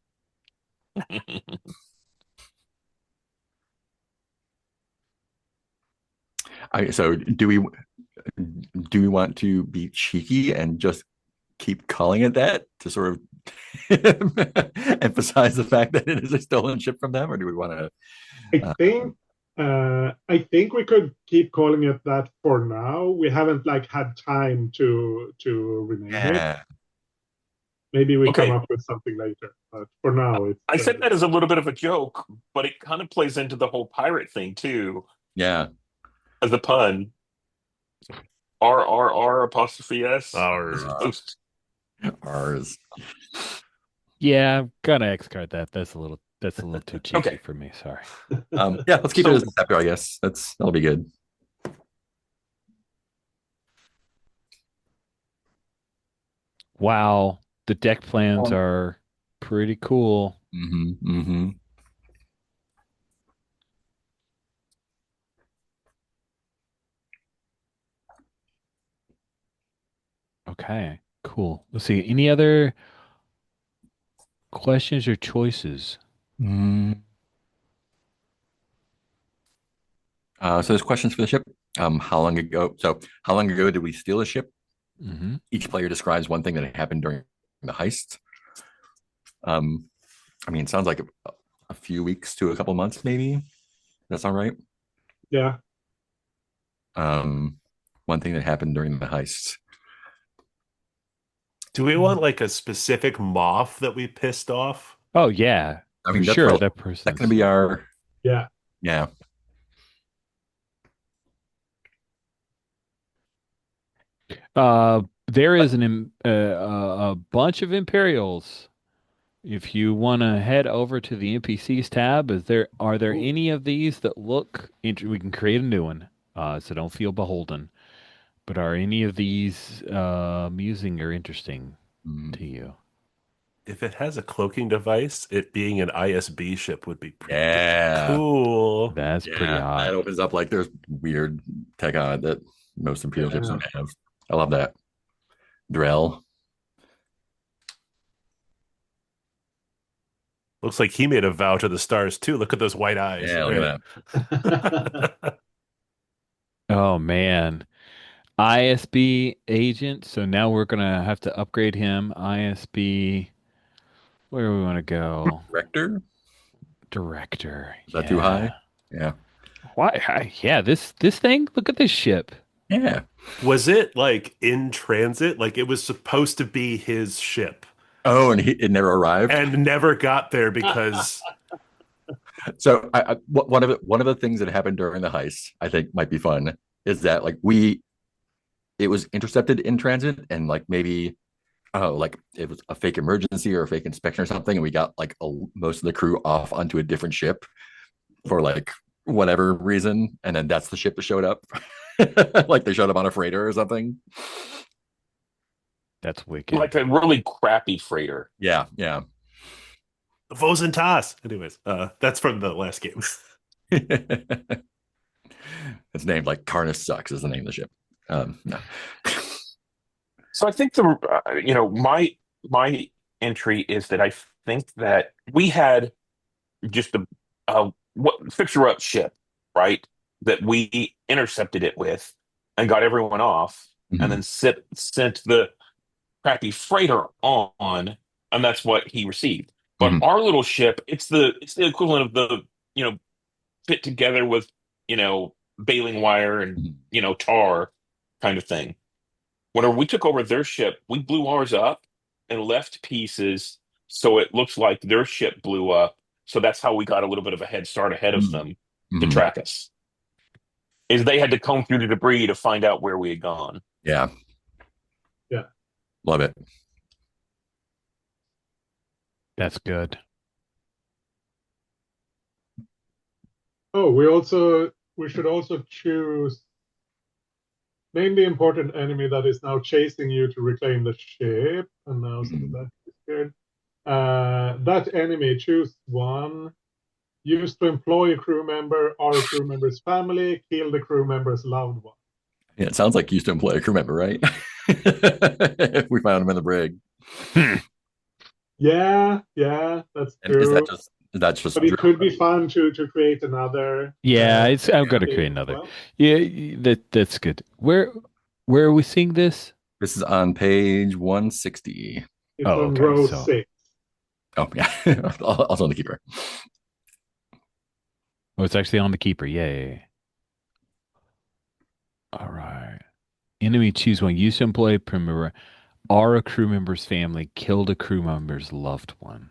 So do we want to be cheeky and just keep calling it that to sort of emphasize the fact that it is a stolen ship from them, or do we want to? I Uh, think I think we could keep calling it that for now. We haven't like had time to rename it. yeah. Maybe we come Okay. up with something later, but for now it's I said that as a little bit of a joke, but it kind of plays into the whole pirate thing too, Yeah. as a pun. R apostrophe S. As Our opposed Ours. Yeah, I'm gonna X card that. That's a little too cheeky Okay. for me. Sorry. Yeah, let's keep it So as Deceptor, I guess. That'll be good. Wow, the deck plans are pretty cool. Mm-hmm. Okay, cool. Let's see. Any other Questions or choices? Mm. So there's questions for the ship. How long ago? So how long ago did we steal a ship? Hmm. Each player describes one thing that happened during the heist. Um, I mean, it sounds like a few weeks to a couple months, maybe. That's all right. Yeah. Um, one thing that happened during the heist. Do we want like a specific moth that we pissed off? Oh yeah, I for mean, that's sure. probably That that's going person's. to be our Yeah. yeah. There is a bunch of Imperials. If you want to head over to the NPCs tab, are there Ooh. any of these that look? We can create a new one, so don't feel beholden. But are any of these amusing or interesting Mm, to you? If it has a cloaking device, it being an ISB ship would be pretty yeah, cool. That's pretty yeah. That hot. opens up like there's weird tech on it that most Imperial ships Yeah. don't have. I love that. Drell. Looks like he made a vow to the stars too. Look at those white eyes. Yeah, All look at that. right. Oh man, ISB agent. So now we're gonna have to upgrade him. ISB. Where do we want to go? Rector? Director. Is that too high? Yeah. Yeah. Why? Yeah. This thing. Look at this ship. Yeah. Was it like in transit? Like it was supposed to be his ship Oh, and it never arrived. and never got there because So one of the things that happened during the heist, I think might be fun, is that like it was intercepted in transit and like maybe like it was a fake emergency or a fake inspection or something, and we got like most of the crew off onto a different ship for like whatever reason, and then that's the ship that showed up. Like they showed up on a freighter or something. That's Like wicked. a really crappy freighter. Yeah, yeah. Vosentas. Anyways, that's from the last game. It's named like Carnus Sucks is the name of the ship. No. So I think my entry is that I think that we had just a what fixer up ship, right? That we intercepted it with and got everyone off, and Mhm. then sent the crappy freighter on, and that's what he received. But Mhm. our little ship, it's the equivalent of the you know fit together with baling wire and Mhm. tar kind of thing. Whenever we took over their ship, we blew ours up and left pieces so it looks like their ship blew up. So that's how we got a little bit of a head start ahead of Mhm. them to Mhm. track us. Is they had to comb through the debris to find out where we had gone. Yeah, Yeah. love it. That's good. Oh, we should also choose name the important enemy that is now chasing you to reclaim the ship. And now so Mhm. that is good. That enemy, choose one. Used to employ a crew member or a crew member's family, kill the crew member's loved one. Yeah, it sounds like you used to employ a crew member, right? If we found him in the brig. Hmm. Yeah, yeah, that's And true. is that just But it drill? could be fun to create another Yeah, it's. I'm gonna game create as another. well. Yeah, that's good. Where are we seeing this? This is on page 160. It's Oh, on okay. row So, 6. Oh yeah. Also on the keeper. oh, it's actually on the keeper. Yay! All right. Enemy choose one. Use to employ a crew member. Are a crew member's family killed a crew member's loved one?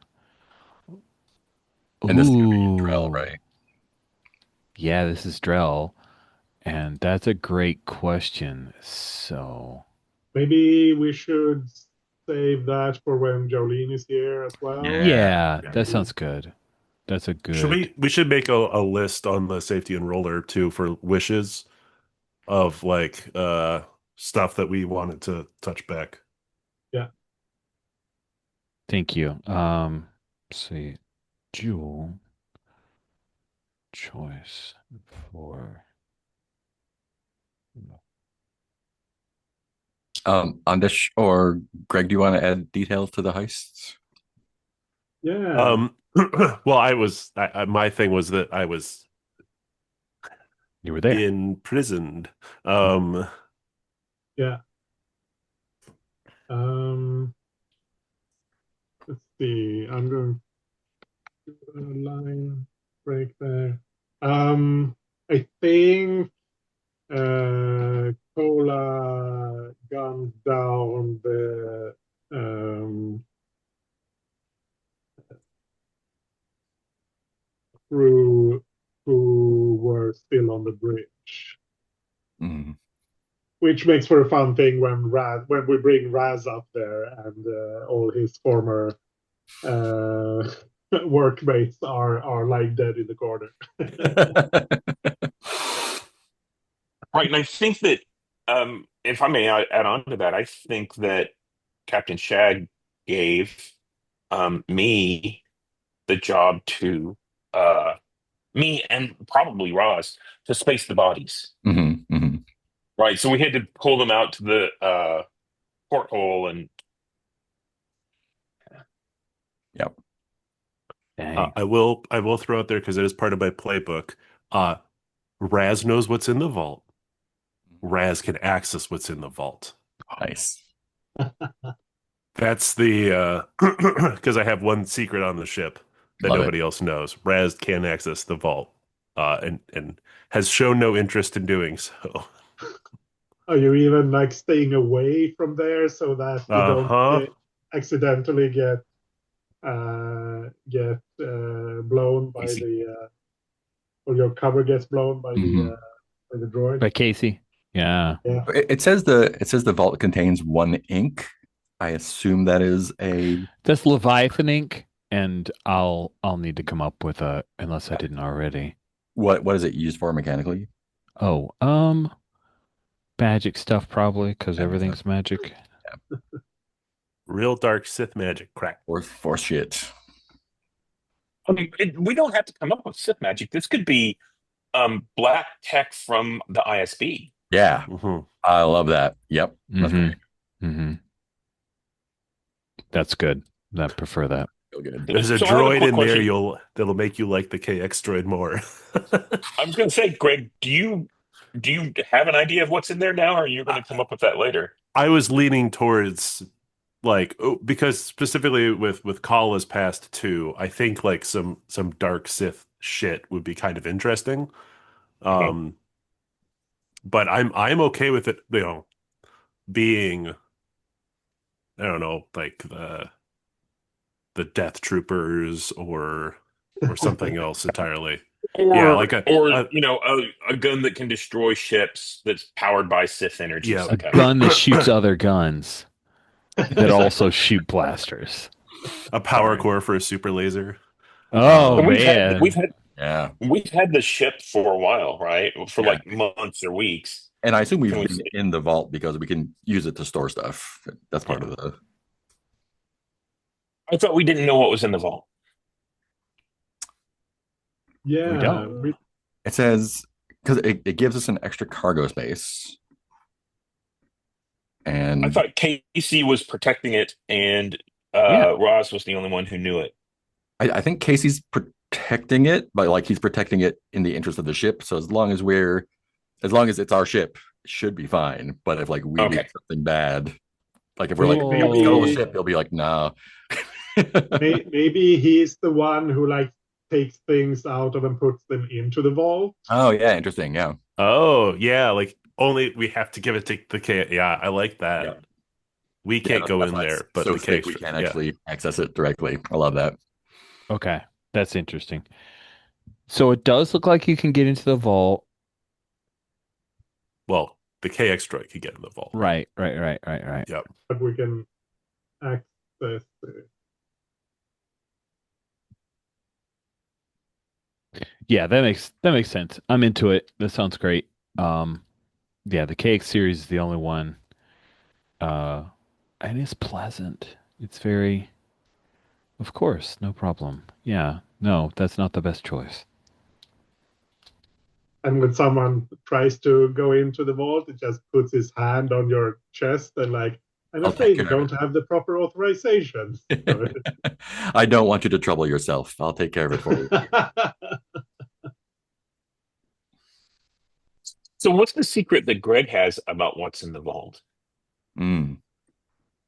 And this is gonna be Drell, Ooh, right? yeah. This is Drell, and that's a great question. So, Maybe we should save that for when Jolene is here as well. Yeah. yeah, Yeah. that sounds good. That's a Should good. we should make a list on the safety and roller too for wishes of like stuff that we wanted to touch back. Yeah. Thank you. Let's see. Jewel choice for. On this or Greg, do you want to add details to the heists? Yeah. Well, my thing was that I was You were there. imprisoned. Um, Yeah. Um, let's see. I'm going to do a line break there. I think Cola gunned down the crew who were still on the bridge. Mhm. Which makes for a fun thing when we bring Raz up there and all his former uh, workmates are lying dead in the corner. Right, and I think that if I may add on to that, I think that Captain Shag gave me the job to me and probably Ross to space the bodies. Mhm, mhm. Right, so we had to pull them out to the porthole and Yep. Dang. I will throw out there because it is part of my playbook. Uh, Raz knows what's in the vault. Raz can access what's in the vault. Nice. That's the because I have one secret on the ship that Love it. nobody else knows. Raz can access the vault, and has shown no interest in doing so. Are you even like staying away from there so that you don't Uh-huh. accidentally get blown by Easy. or your cover gets blown Mhm. by the droid? By Casey. Yeah. Yeah. It says the vault contains one ink. I assume that is a That's Leviathan ink, and I'll need to come up with a unless I didn't already. what is it used for mechanically? Oh, magic stuff probably because Magic stuff. everything's magic. Real dark Sith magic. Crack. Force shit. I mean, we don't have to come up with Sith magic. This could be black tech from the ISB. Yeah, Mhm. I love that. Yep, that's Mm-hmm. great. Mm-hmm. That's good. I prefer that. Feel good. There's a So I have a droid quick in there question. that'll make you like the KX droid more. I was going to say, Greg, do you have an idea of what's in there now, or are you going to come up with that later? I was leaning towards because specifically with Kala's past two, I think like some dark Sith shit would be kind of interesting. Mhm. Um, but I'm okay with it, being I don't know, like the Death Troopers or something else entirely. Yeah, Or like a, or a a gun that can destroy ships that's powered by Sith energy yeah. A somehow. gun that shoots other guns that also shoot blasters. A power core for a super laser. Oh And Um, man. Yeah, we've had the ship for a while, right? For yeah. like months or weeks. And I assume Can we've we been in the vault because we can use it to store stuff. That's part of the. I thought we didn't know what was in the vault. We Yeah. don't. It says because it gives us an extra cargo space, I and thought Casey was protecting it, and Yeah. Ross was the only one who knew it. I think Casey's protecting it, but like he's protecting it in the interest of the ship. So as long as it's our ship, it should be fine. But if like we do Okay. something bad, like if we're like, we have to steal the Oh. Maybe ship, he'll be like, no. maybe he's the one who like takes things out of and puts them into the vault. Oh yeah, interesting. Yeah. oh yeah, like only we have to give it to the K. Yeah, I like that. Yeah. We Yeah, can't go that's in why it's there, but so the K thick we extra. can't Yeah. actually access it directly. I love that. Okay. That's interesting. So it does look like you can get into the vault. Well, the KX droid could get in the vault. Right. Yep. But we can access it. Yeah, that makes sense. I'm into it. That sounds great. Um, yeah, the KX series is the only one. Uh, and it's pleasant. It's very, of course, no problem. Yeah, no, that's not the best choice. And when someone tries to go into the vault, it just puts his hand on your chest and like, I'm I'll take afraid you care of don't have the proper authorization. it. I don't want you to trouble yourself. I'll take care of it for you. So what's the secret that Greg has about what's in the vault? Mm.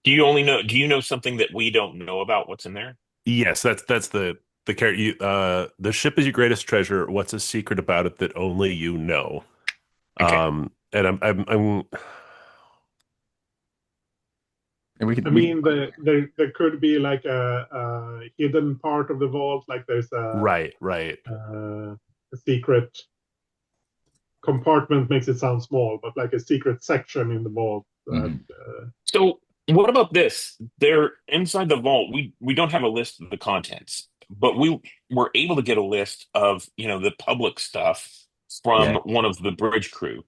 Do you know something that we don't know about what's in there? Yes, that's the character. The ship is your greatest treasure. What's a secret about it that only you know? Okay. And I'm And we I can mean, there could be like a hidden part of the vault, like there's right. a secret compartment. Makes it sound small, but like a secret section in the vault that Mhm. So what about this? They're inside the vault. We don't have a list of the contents, but we were able to get a list of, the public stuff from Yeah. one of the bridge crew.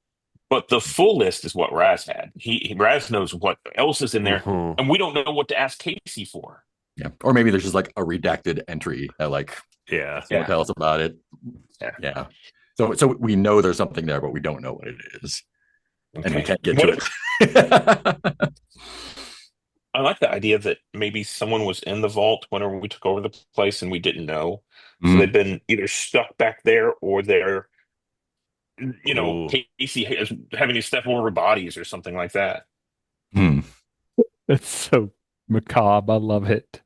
But the full list is what Raz had. Raz knows what else is in there, Mhm. and we don't know what to ask Casey for. Yeah. Or maybe there's just like a redacted entry that like Yeah. someone tell us about it. Yeah. Yeah. So we know there's something there, but we don't know what it is. And we Okay. can't get What to if it. I like the idea that maybe someone was in the vault whenever we took over the place and we didn't know. So they've Mm. been either stuck back there or they're, Ooh. Casey is having to step over bodies or something like that. Hmm. That's so macabre. I love it.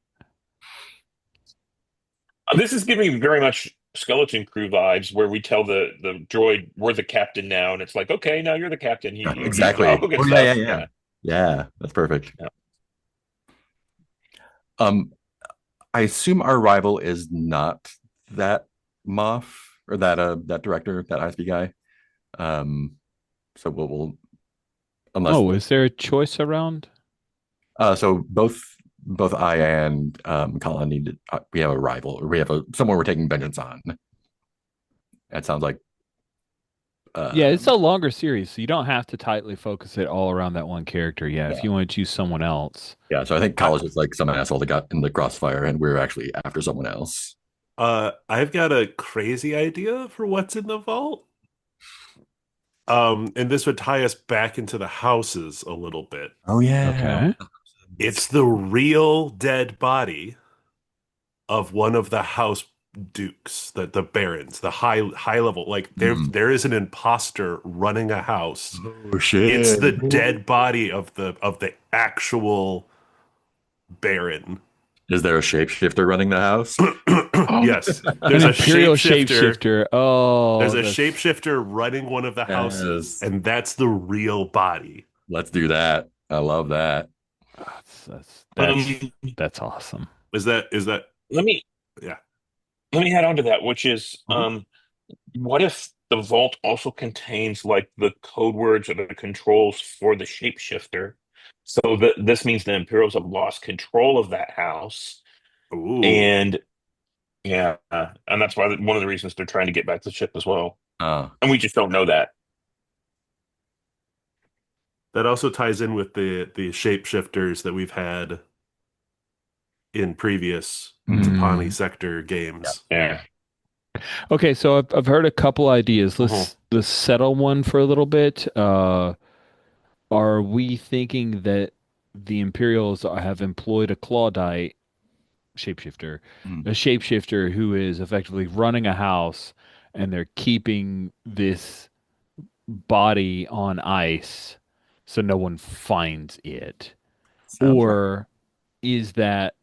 This is giving very much Skeleton Crew vibes, where we tell the droid we're the captain now, and it's like, okay, now you're the captain. You Exactly. go get Oh yeah, yeah, stuff. yeah. Yeah. Yeah, that's perfect. Yeah. Um, I assume our rival is not that Moff or that director, that ISB guy. Um, so we'll unless Oh, is there a choice around? so both I and Colin need we have a rival, or we have someone we're taking vengeance on. That sounds like Yeah, it's a um longer series, so you don't have to tightly focus it all around that one character. Yeah, if yeah. you want to choose someone else. Yeah, so I think I, college is like some asshole that got in the crossfire, and we're actually after someone else. I've got a crazy idea for what's in the vault. And this would tie us back into the houses a little bit. Oh yeah. Okay. It's the real dead body of one of the house dukes, the barons, the high level. Like Mm. there is an imposter running a house. Oh It's shit. the dead body of the actual baron. Is there a shapeshifter running the house? Oh, Yes, an there's a Imperial shapeshifter. shapeshifter. Oh, There's a that's shapeshifter running one of the houses, Yes. and that's the real body. Let's do that. I love that. that's that's that's, Um, that's awesome. Is that let me yeah. let me head on to that, which is, Mhm. what if the vault also contains like the code words or the controls for the shapeshifter? So that this means the Imperials have lost control of that house, Ooh. and yeah, and that's why one of the reasons they're trying to get back the ship as well. Uh, And we just don't know that. That also ties in with the shapeshifters that we've had in previous Tapani Mm. sector yeah. games. Yeah. Okay, so I've heard a couple ideas. Mhm. Let's settle one for a little bit. Are we thinking that the Imperials have employed a Clawdite shapeshifter, Mm. a shapeshifter who is effectively running a house, and they're keeping this body on ice so no one finds it? Sounds right. Or is that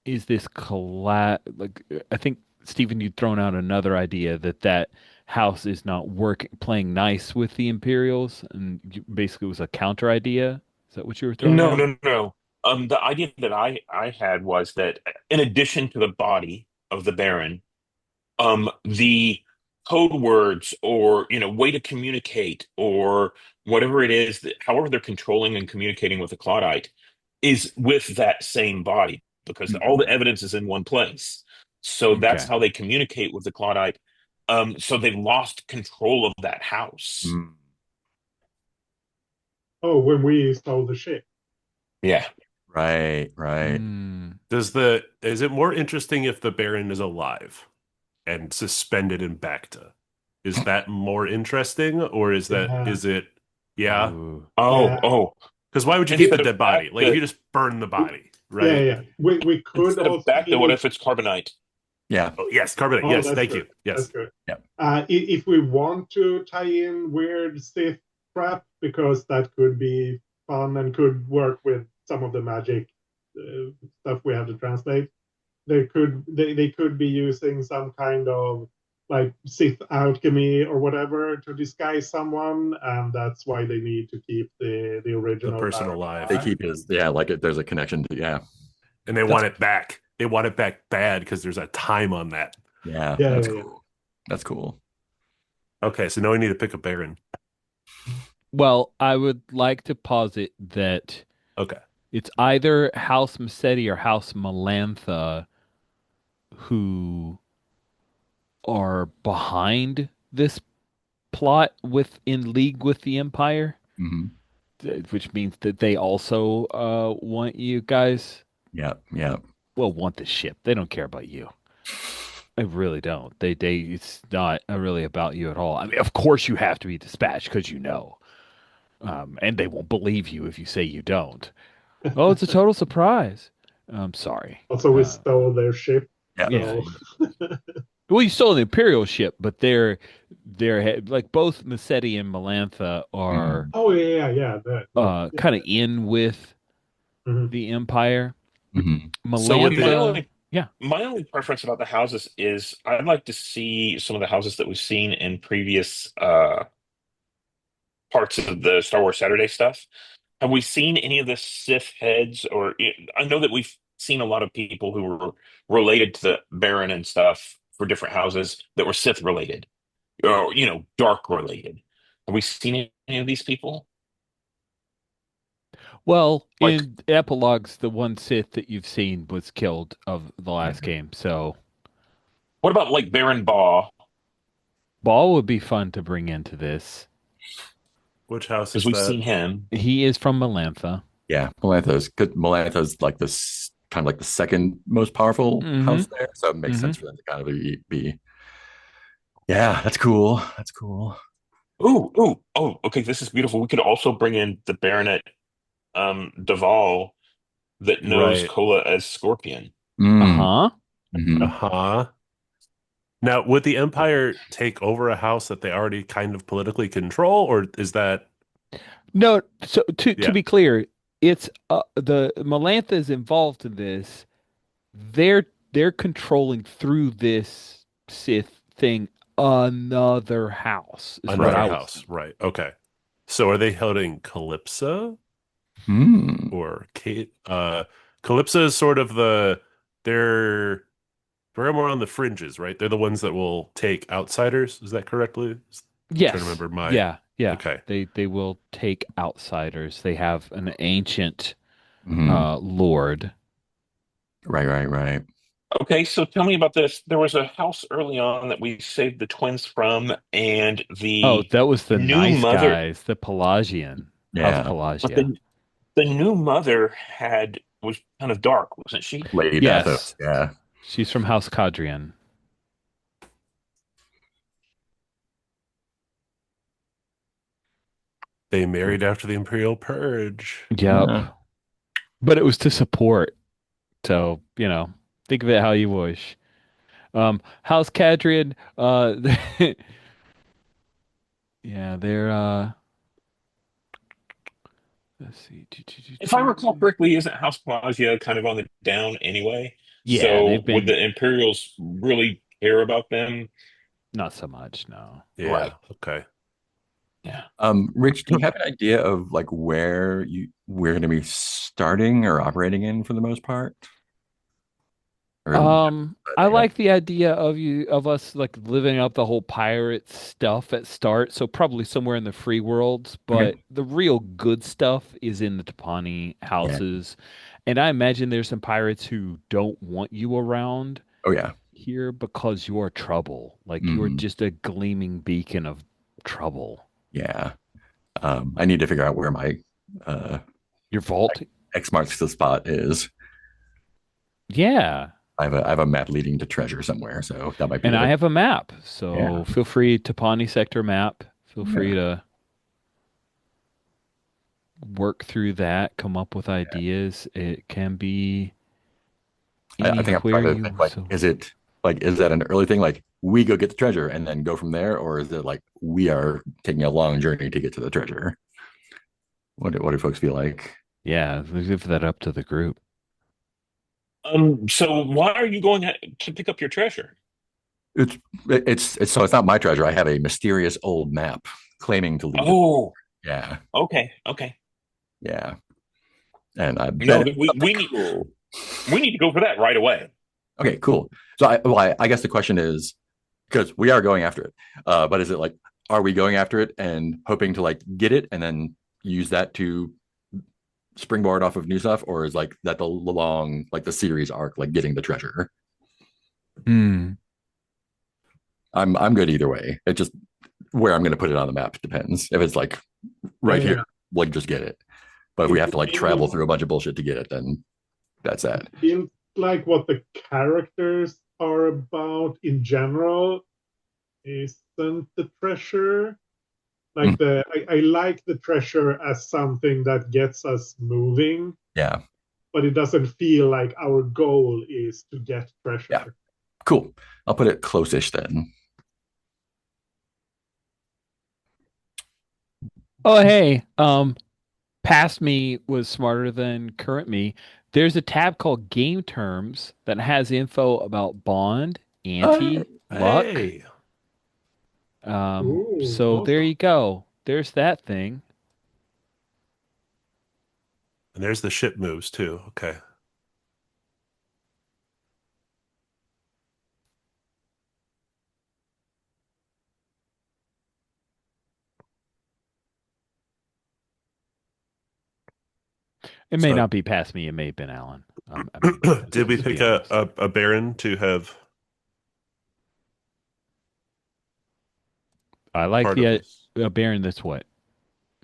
is this like I think Stephen, you'd thrown out another idea that that house is not working playing nice with the Imperials, and basically was a counter idea. Is that what you were throwing No, out? no, no. The idea that I had was that in addition to the body of the Baron, the code words or way to communicate or whatever it is that however they're controlling and communicating with the Claudite is with that same body because all the Mm. evidence is in one place. So that's Okay. how they communicate with the Claudite. So they've lost control of that house. Mm. Oh, when we stole the ship. Yeah. Right, right. Hmm. Is it more interesting if the Baron is alive and suspended in Bacta? Is that more interesting, or Yeah, is it yeah? Ooh. Oh, yeah. oh. Because why would you keep the Instead of dead back, body? Like you just burn the body, Yeah, right? yeah. We could instead of also back, though, what use. if it's carbonite? Yeah. Oh, yes, carbonate. Oh, Yes, that's thank good. you. That's Yes. good. Yeah. If we want to tie in weird Sith crap, because that could be fun and could work with some of the magic stuff we have to translate, they could be using some kind of like Sith alchemy or whatever to disguise someone, and that's why they need to keep the The original person Baron alive. They alive. keep his, yeah, like there's a connection to, yeah. And they want it back. They want it back bad because there's a time on that. Yeah, Yeah, that's yeah, yeah. cool. That's cool. Okay, so now we need to pick a Baron. Well, I would like to posit that Okay. it's either House Massetti or House Melantha who are behind this plot with in league with the Empire, Hmm. which means that they also want you guys. Yeah, yeah. Well, want the ship. They don't care about you. They really don't. They it's not really about you at all. I mean, of course you have to be dispatched because you know, and they won't believe you if you say you don't. Oh, it's a total surprise. I'm sorry. Also, we stole their ship, Yeah. Yeah. so Well, you stole the Imperial ship, but they're like both Massetti and Melantha are oh yeah, yeah, that. Yeah, kind of in with mhm. the Empire. Hmm. So with the- My Melantha, only yeah. my only preference about the houses is I'd like to see some of the houses that we've seen in previous parts of the Star Wars Saturday stuff. Have we seen any of the Sith heads? Or I know that we've seen a lot of people who were related to the Baron and stuff for different houses that were Sith related, or dark related. Have we seen any of these people? Well, Like, in epilogues, the one Sith that you've seen was killed of the Yeah. last game. So what about like Baron Baugh? Ball would be fun to bring into this. which house Because is we've that? seen him. He is from Melantha. Yeah. Melantha's good. Melantha's like this kind of like the second most powerful Mm-hmm. house there. So it makes Mm-hmm. sense for them to kind of be yeah, that's cool. That's cool. Ooh, ooh, oh, okay. This is beautiful. We could also bring in the Baronet Duval that knows Right. Cola as Scorpion. Mm. Uh-huh. Hmm. Uh-huh. Now, would the Empire take over a house that they already kind of politically control, or is that No, so to Yeah. be clear, it's the Melantha is involved in this. They're controlling through this Sith thing another house is what another I was house? Right. Okay. So are they holding Calypso Hmm. or Kate? Calypso is sort of they're more on the fringes, right? They're the ones that will take outsiders. Is that correctly? Yes. Trying to remember my Yeah, yeah. Okay. They will take outsiders. They have an ancient Hmm. lord. Right, right, right. Okay, so tell me about this. There was a house early on that we saved the twins from, and Oh, the that was the new nice mother, guys, the Pelagian. House Yeah. but Pelagia. the new mother was kind of dark, wasn't she? Lady Yes. Bathos. Yeah. She's from House Cadrian. They married after the Imperial Purge. Yep. Yeah. But it was to support. So, think of it how you wish. House Cadrian, yeah, they're let's see. If I recall correctly, isn't House Pelagia kind of on the down anyway? Yeah, So they've would been the Imperials really care about them? not so much, no. Yeah. Right. Okay. Yeah. Rich, do you have an idea of like where we're going to be starting or operating in for the most part? Or, I yeah. like the idea of us like living up the whole pirate stuff at start, so probably somewhere in the free worlds, but the real good stuff is in the Tapani houses. And I imagine there's some pirates who don't want you around Oh yeah. here because you're trouble. Like you're Mhm. just a gleaming beacon of trouble. Yeah. I need to figure out where my Your vault? X marks the spot is. Yeah. I have a map leading to treasure somewhere, so that might be And I the have a map. So Yeah. feel free, Tapani sector map. Feel free to work through that, come up with ideas. It can be I think I'm anywhere trying to you think like, so. is that an early thing? Like we go get the treasure and then go from there, or is it like we are taking a long journey to get to the treasure? What do folks feel like? Yeah, leave that up to the group. So why are you going to pick up your treasure? It's it's so it's not my treasure. I have a mysterious old map claiming to lead to. Oh, Yeah, okay, okay. yeah, and I bet No, it's something cool. we need to go for that right away. Okay, cool. So I guess the question is because we are going after it, but is it like are we going after it and hoping to like get it and then use that to springboard off of new stuff, or is like that the long like the series arc like getting the treasure? Hmm. I'm good either way. It just where I'm going to put it on the map depends. If it's like right here, Yeah. like just get it. But if we It have to like travel feels through a bunch of bullshit to get it, then that's that. feels like what the characters are about in general isn't the treasure. Mm, Like I like the treasure as something that gets us moving, yeah, but it doesn't feel like our goal is to get yeah, treasure. cool. I'll put it close-ish then. Oh, hey. Past me was smarter than current me. There's a tab called Game Terms that has info about bond, ante, luck. Hey, Ooh, So there awesome. you go. There's that thing. and there's the ship moves too. Okay. It may So not be past me. It may have been Alan. I mean, did we let's be pick honest. a Baron to have I like part of the this? Baron. That's what.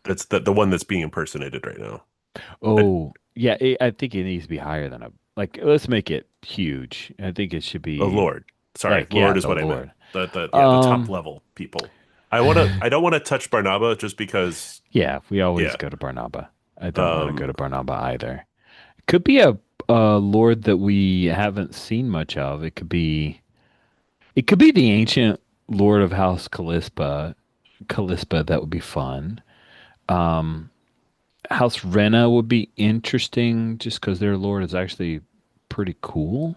That's the one that's being impersonated right now. I, Oh, yeah. I think it needs to be higher than a like. Let's make it huge. I think it should oh be Lord. Sorry, like Lord is the what I meant. Lord. The top Um, level people. I don't want to touch Barnaba just because yeah. We always yeah. go to Barnaba. I don't want to go Um to Barnaba either. Could be a Lord that we haven't seen much of. It could be. It could be the ancient Lord of House Callispa. Callispa. That would be fun. Um, House Rena would be interesting just because their lord is actually pretty cool.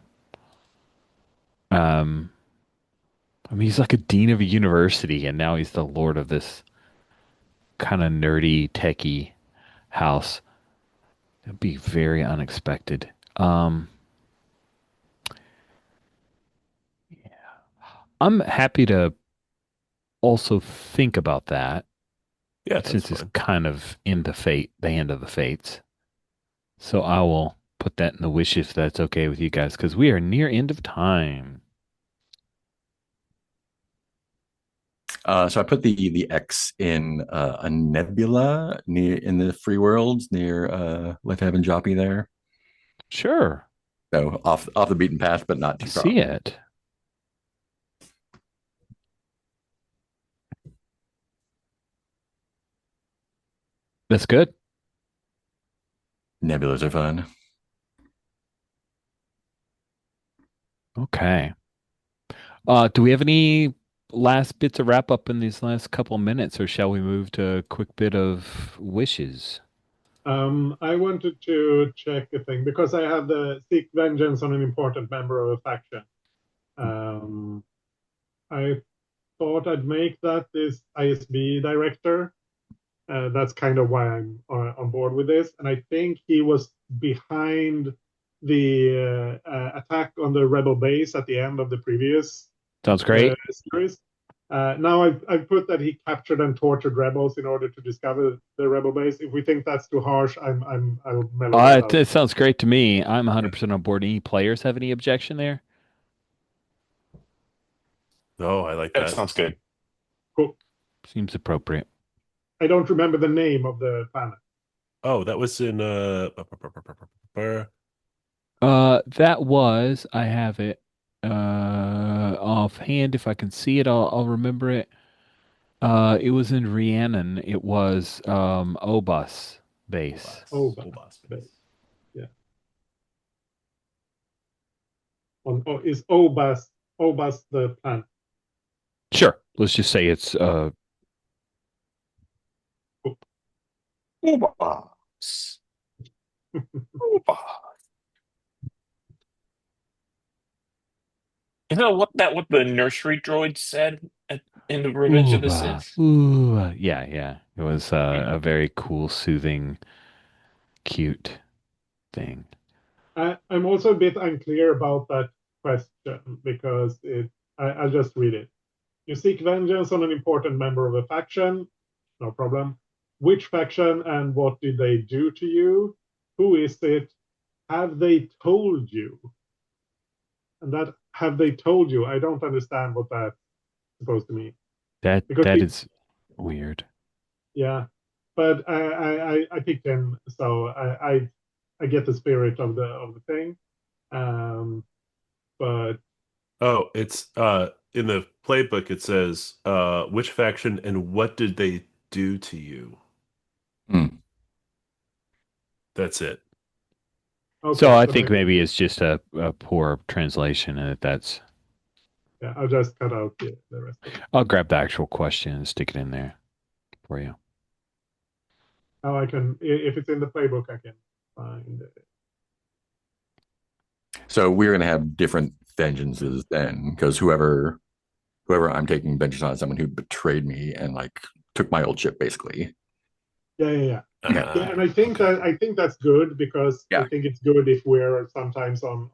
Um, I mean, he's like a dean of a university, and now he's the lord of this kind of nerdy, techie house. That'd be very unexpected. I'm happy to also think about that yeah, that's since it's fine. kind of in the hand of the fates. So I will put that in the wish if that's okay with you guys, because we are near end of time. So I put the X in a nebula near in the free worlds near Lefeb and Joppy there. Sure, So off the beaten path, but not I too far see off. it. That's good. Nebulas are fun. Okay. Do we have any last bits of wrap up in these last couple minutes, or shall we move to a quick bit of wishes? I wanted to check a thing because I have the seek vengeance on an important member of a faction. Um, I thought I'd make that this ISB director. That's kind of why I'm on board with this. And I think he was behind the attack on the rebel base at the end of the previous Sounds great. series. Now I've put that he captured and tortured rebels in order to discover the rebel base. If we think that's too harsh, I'll mellow that out. It sounds great to me. I'm 100% on board. Any players have any objection there? Oh, I like That that. sounds good. Cool. Seems appropriate. I don't remember the name of the planet. Oh, that was in That was, I have it offhand. If I can see it, I'll remember it. It was in Rhiannon. It was Obus, base. Obas base. Yeah. Is Obas the planet? Sure. Let's just say it's Ubas. Ubas. You know what the nursery droid said in the Revenge of the Ooba. Sith? Ooh. Yeah, yeah. It was a very cool, soothing, cute thing. I'm also a bit unclear about that question because I'll just read it. You seek vengeance on an important member of a faction. No problem. Which faction and what did they do to you? Who is it? Have they told you? And that have they told you? I don't understand what that's supposed to mean. Because That is weird. yeah, but I picked him, so I get the spirit of the thing. Um, but Oh, it's in the playbook it says which faction and what did they do to you? Hmm. That's it. okay, So I so think maybe maybe it's just a poor translation, and that's. yeah, I'll just cut out the rest of it. I'll grab the actual question and stick it in there for you. Now I can, if it's in the playbook, I can find it. So we're gonna have different vengeances then, because whoever I'm taking vengeance on is someone who betrayed me and like took my old ship, basically. Yeah. Okay. Yeah, and I think that's good because I Yeah. think it's good if we're sometimes on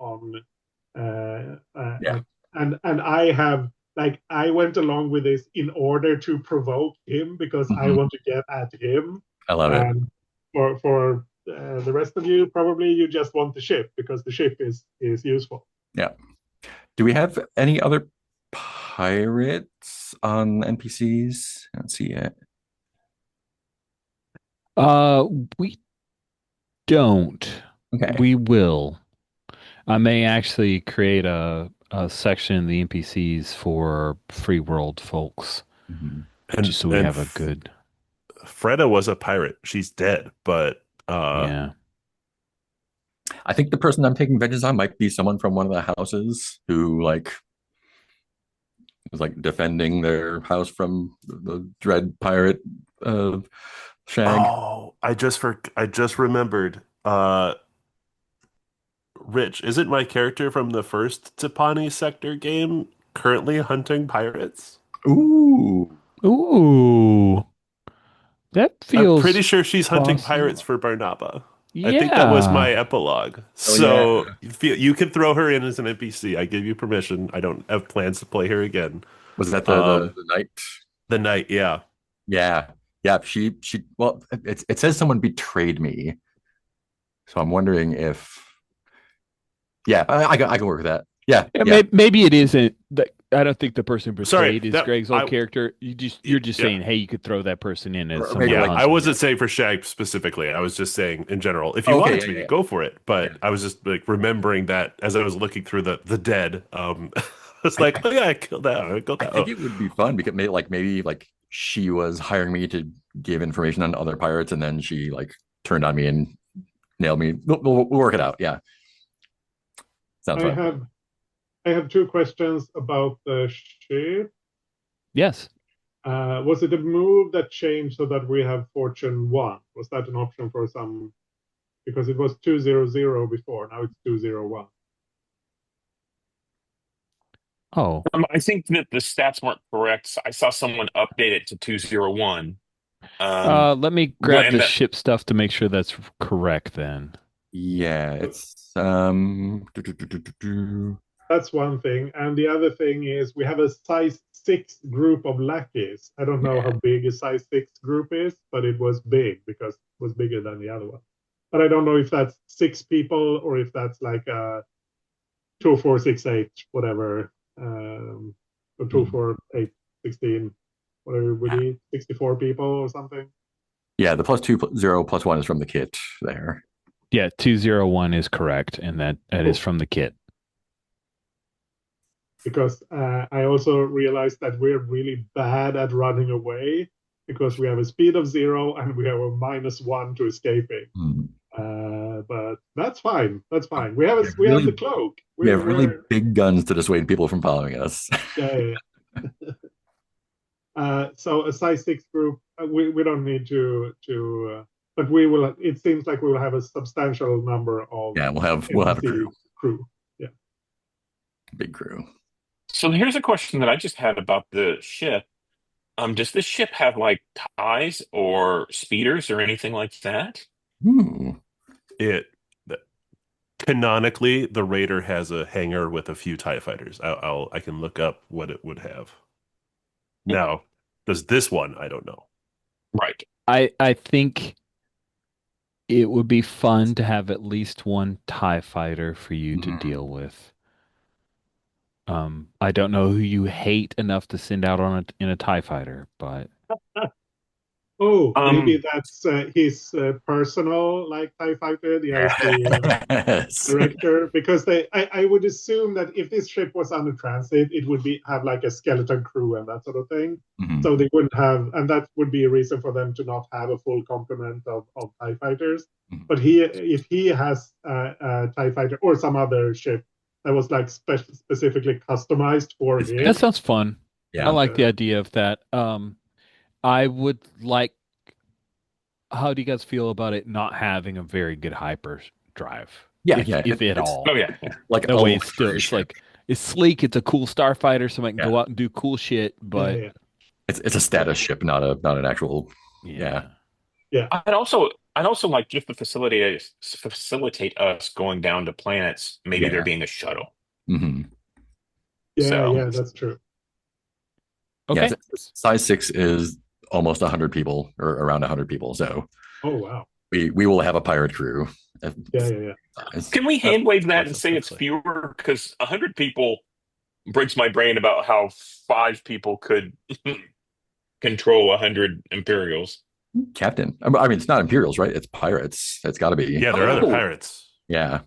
Yeah. and I have like I went along with this in order to provoke him because I Mhm. want to get at him, I love it. and for the rest of you probably you just want the ship because the ship is useful. Yeah. Do we have any other pirates on NPCs? I don't see it. Uh, we don't. Okay. We will. I may actually create a section in the NPCs for free world folks, Mhm. just so we And have a good. Freda was a pirate. She's dead, but Yeah. I think the person I'm taking vengeance on might be someone from one of the houses who like was like defending their house from the dread pirate shag. oh, I just remembered. Rich, isn't my character from the first Tapani sector game currently hunting pirates? Ooh. Ooh, that I'm pretty feels sure she's hunting pirates possible. for Barnaba. I think that was my Yeah. epilogue. Oh yeah. So you can throw her in as an NPC. I give you permission. I don't have plans to play her again. Was that Um, the night? the night, yeah. Yeah. Yeah. She well it says someone betrayed me. So I'm wondering if yeah, I can work with that. Yeah, Yeah, yeah. maybe it isn't. I don't think the person Sorry, betrayed is that Greg's old I character. You're just yeah. saying, hey, you could throw that person in as Or maybe someone Yeah, like I hunting. wasn't saying for Shag specifically. I was just saying in general. If you oh, okay, wanted yeah, to yeah, be, go for it. yeah. But I was just like remembering that as I was looking through the dead. It's I, like, oh yeah, I killed that. I killed I that. think Oh, it would be fun because maybe like she was hiring me to give information on other pirates, and then she like turned on me and nailed me. We'll work it out. Yeah, sounds I fun. have I have two questions about the ship. Yes. Was it a move that changed so that we have Fortune 1? Was that an option for some? Because it was 200 before, now it's 201. Oh. I think that the stats weren't correct. I saw someone update it to 201. Let me grab And the that ship stuff to make sure that's correct then. Yeah, it's That's one thing. And the other thing is we have a size 6 group of lackeys. I don't know yeah. how big a size 6 group is, but it was big because it was bigger than the other one. But I don't know if that's 6 people or if that's like a 2468, whatever, or Mhm. 24, 8, 16, whatever it would be, 64 people or something. Yeah, the +2 0 +1 is from the kit there. Yeah, 201 is correct, and that is Cool. from the kit. Because I also realized that we're really bad at running away. because we have a speed of 0 and we have a -1 to escaping. But that's fine. That's fine. We have the cloak. We have really big guns to dissuade people from following us. Yeah. So a size 6 group, we don't need to but we will. It seems like we will have a substantial number of we'll have a crew. Yeah, big crew. So here's a question that I just had about the ship. Does this ship have like ties or speeders or anything like that? Canonically, the Raider has a hangar with a few TIE fighters. I can look up what it would have. Now, does this one? I don't know. Right. I think it would be fun to have at least one TIE fighter for you to deal with. I don't know who you hate enough to send out in a TIE fighter, but maybe that's his personal TIE fighter, the IC director. Because I would assume that if this ship was under transit, it would have like a skeleton crew and that sort of thing. So they wouldn't have, and that would be a reason for them to not have a full complement of TIE fighters. But if he has a TIE fighter or some other ship that was specifically customized for him, that sounds fun. Yeah, I like the idea of that. I would like. How do you guys feel about it not having a very good hyperdrive? If at all. Oh yeah. Like no way. It's like it's sleek. It's a cool starfighter, so I can go out and do cool shit. But it's a status ship, not an actual. Yeah. I'd also like just to facilitate us going down to planets. Maybe there being a shuttle. Yeah, that's true. Okay. Size 6 is almost 100 people or around 100 people. So, wow, we will have a pirate crew. Yeah. Can we hand wave that and say it's fewer? Because 100 people breaks my brain about how 5 people could control 100 Imperials. Captain, I mean, it's not Imperials, right? It's pirates. It's got to be. Yeah, there are other pirates. Yeah.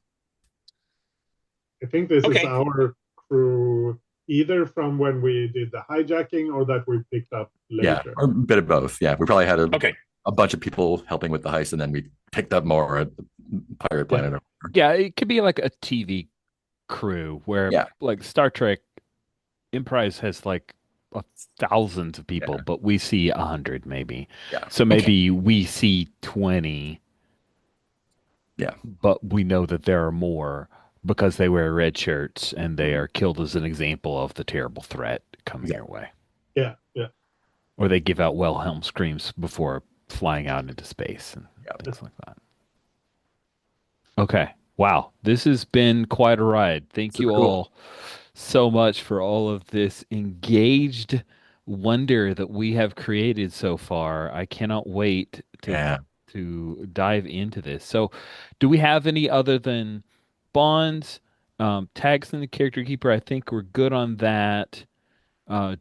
I think this is our crew, either from when we did the hijacking or that we picked up later. Yeah, or a bit of both. Yeah, we probably had a bunch of people helping with the heist, and then we picked up more at the pirate planet. Yeah, it could be like a TV crew where, like Star Trek, Enterprise has like thousands of people, but we see 100 maybe. Yeah. So maybe we see 20. Yeah. But we know that there are more because they wear red shirts and they are killed as an example of the terrible threat coming your way. Yeah. Or they give out Wilhelm screams before flying out into space and things like that. Okay. Wow. This has been quite a ride. Thank you all so much for all of this engaged wonder that we have created so far. I cannot wait to dive into this. So, do we have any other than bonds, tags in the character keeper? I think we're good on that.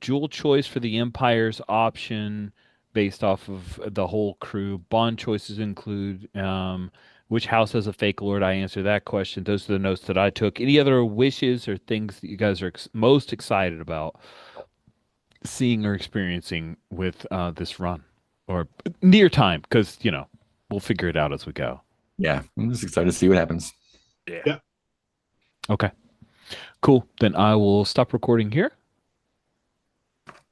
Dual choice for the Empire's option based off of the whole crew. Bond choices include which house has a fake lord. I answered that question. Those are the notes that I took. Any other wishes or things that you guys are most excited about seeing or experiencing with this run or near time? Because, we'll figure it out as we go. Yeah, I'm just excited to see what happens. Yeah. Okay. Cool. Then I will stop recording here.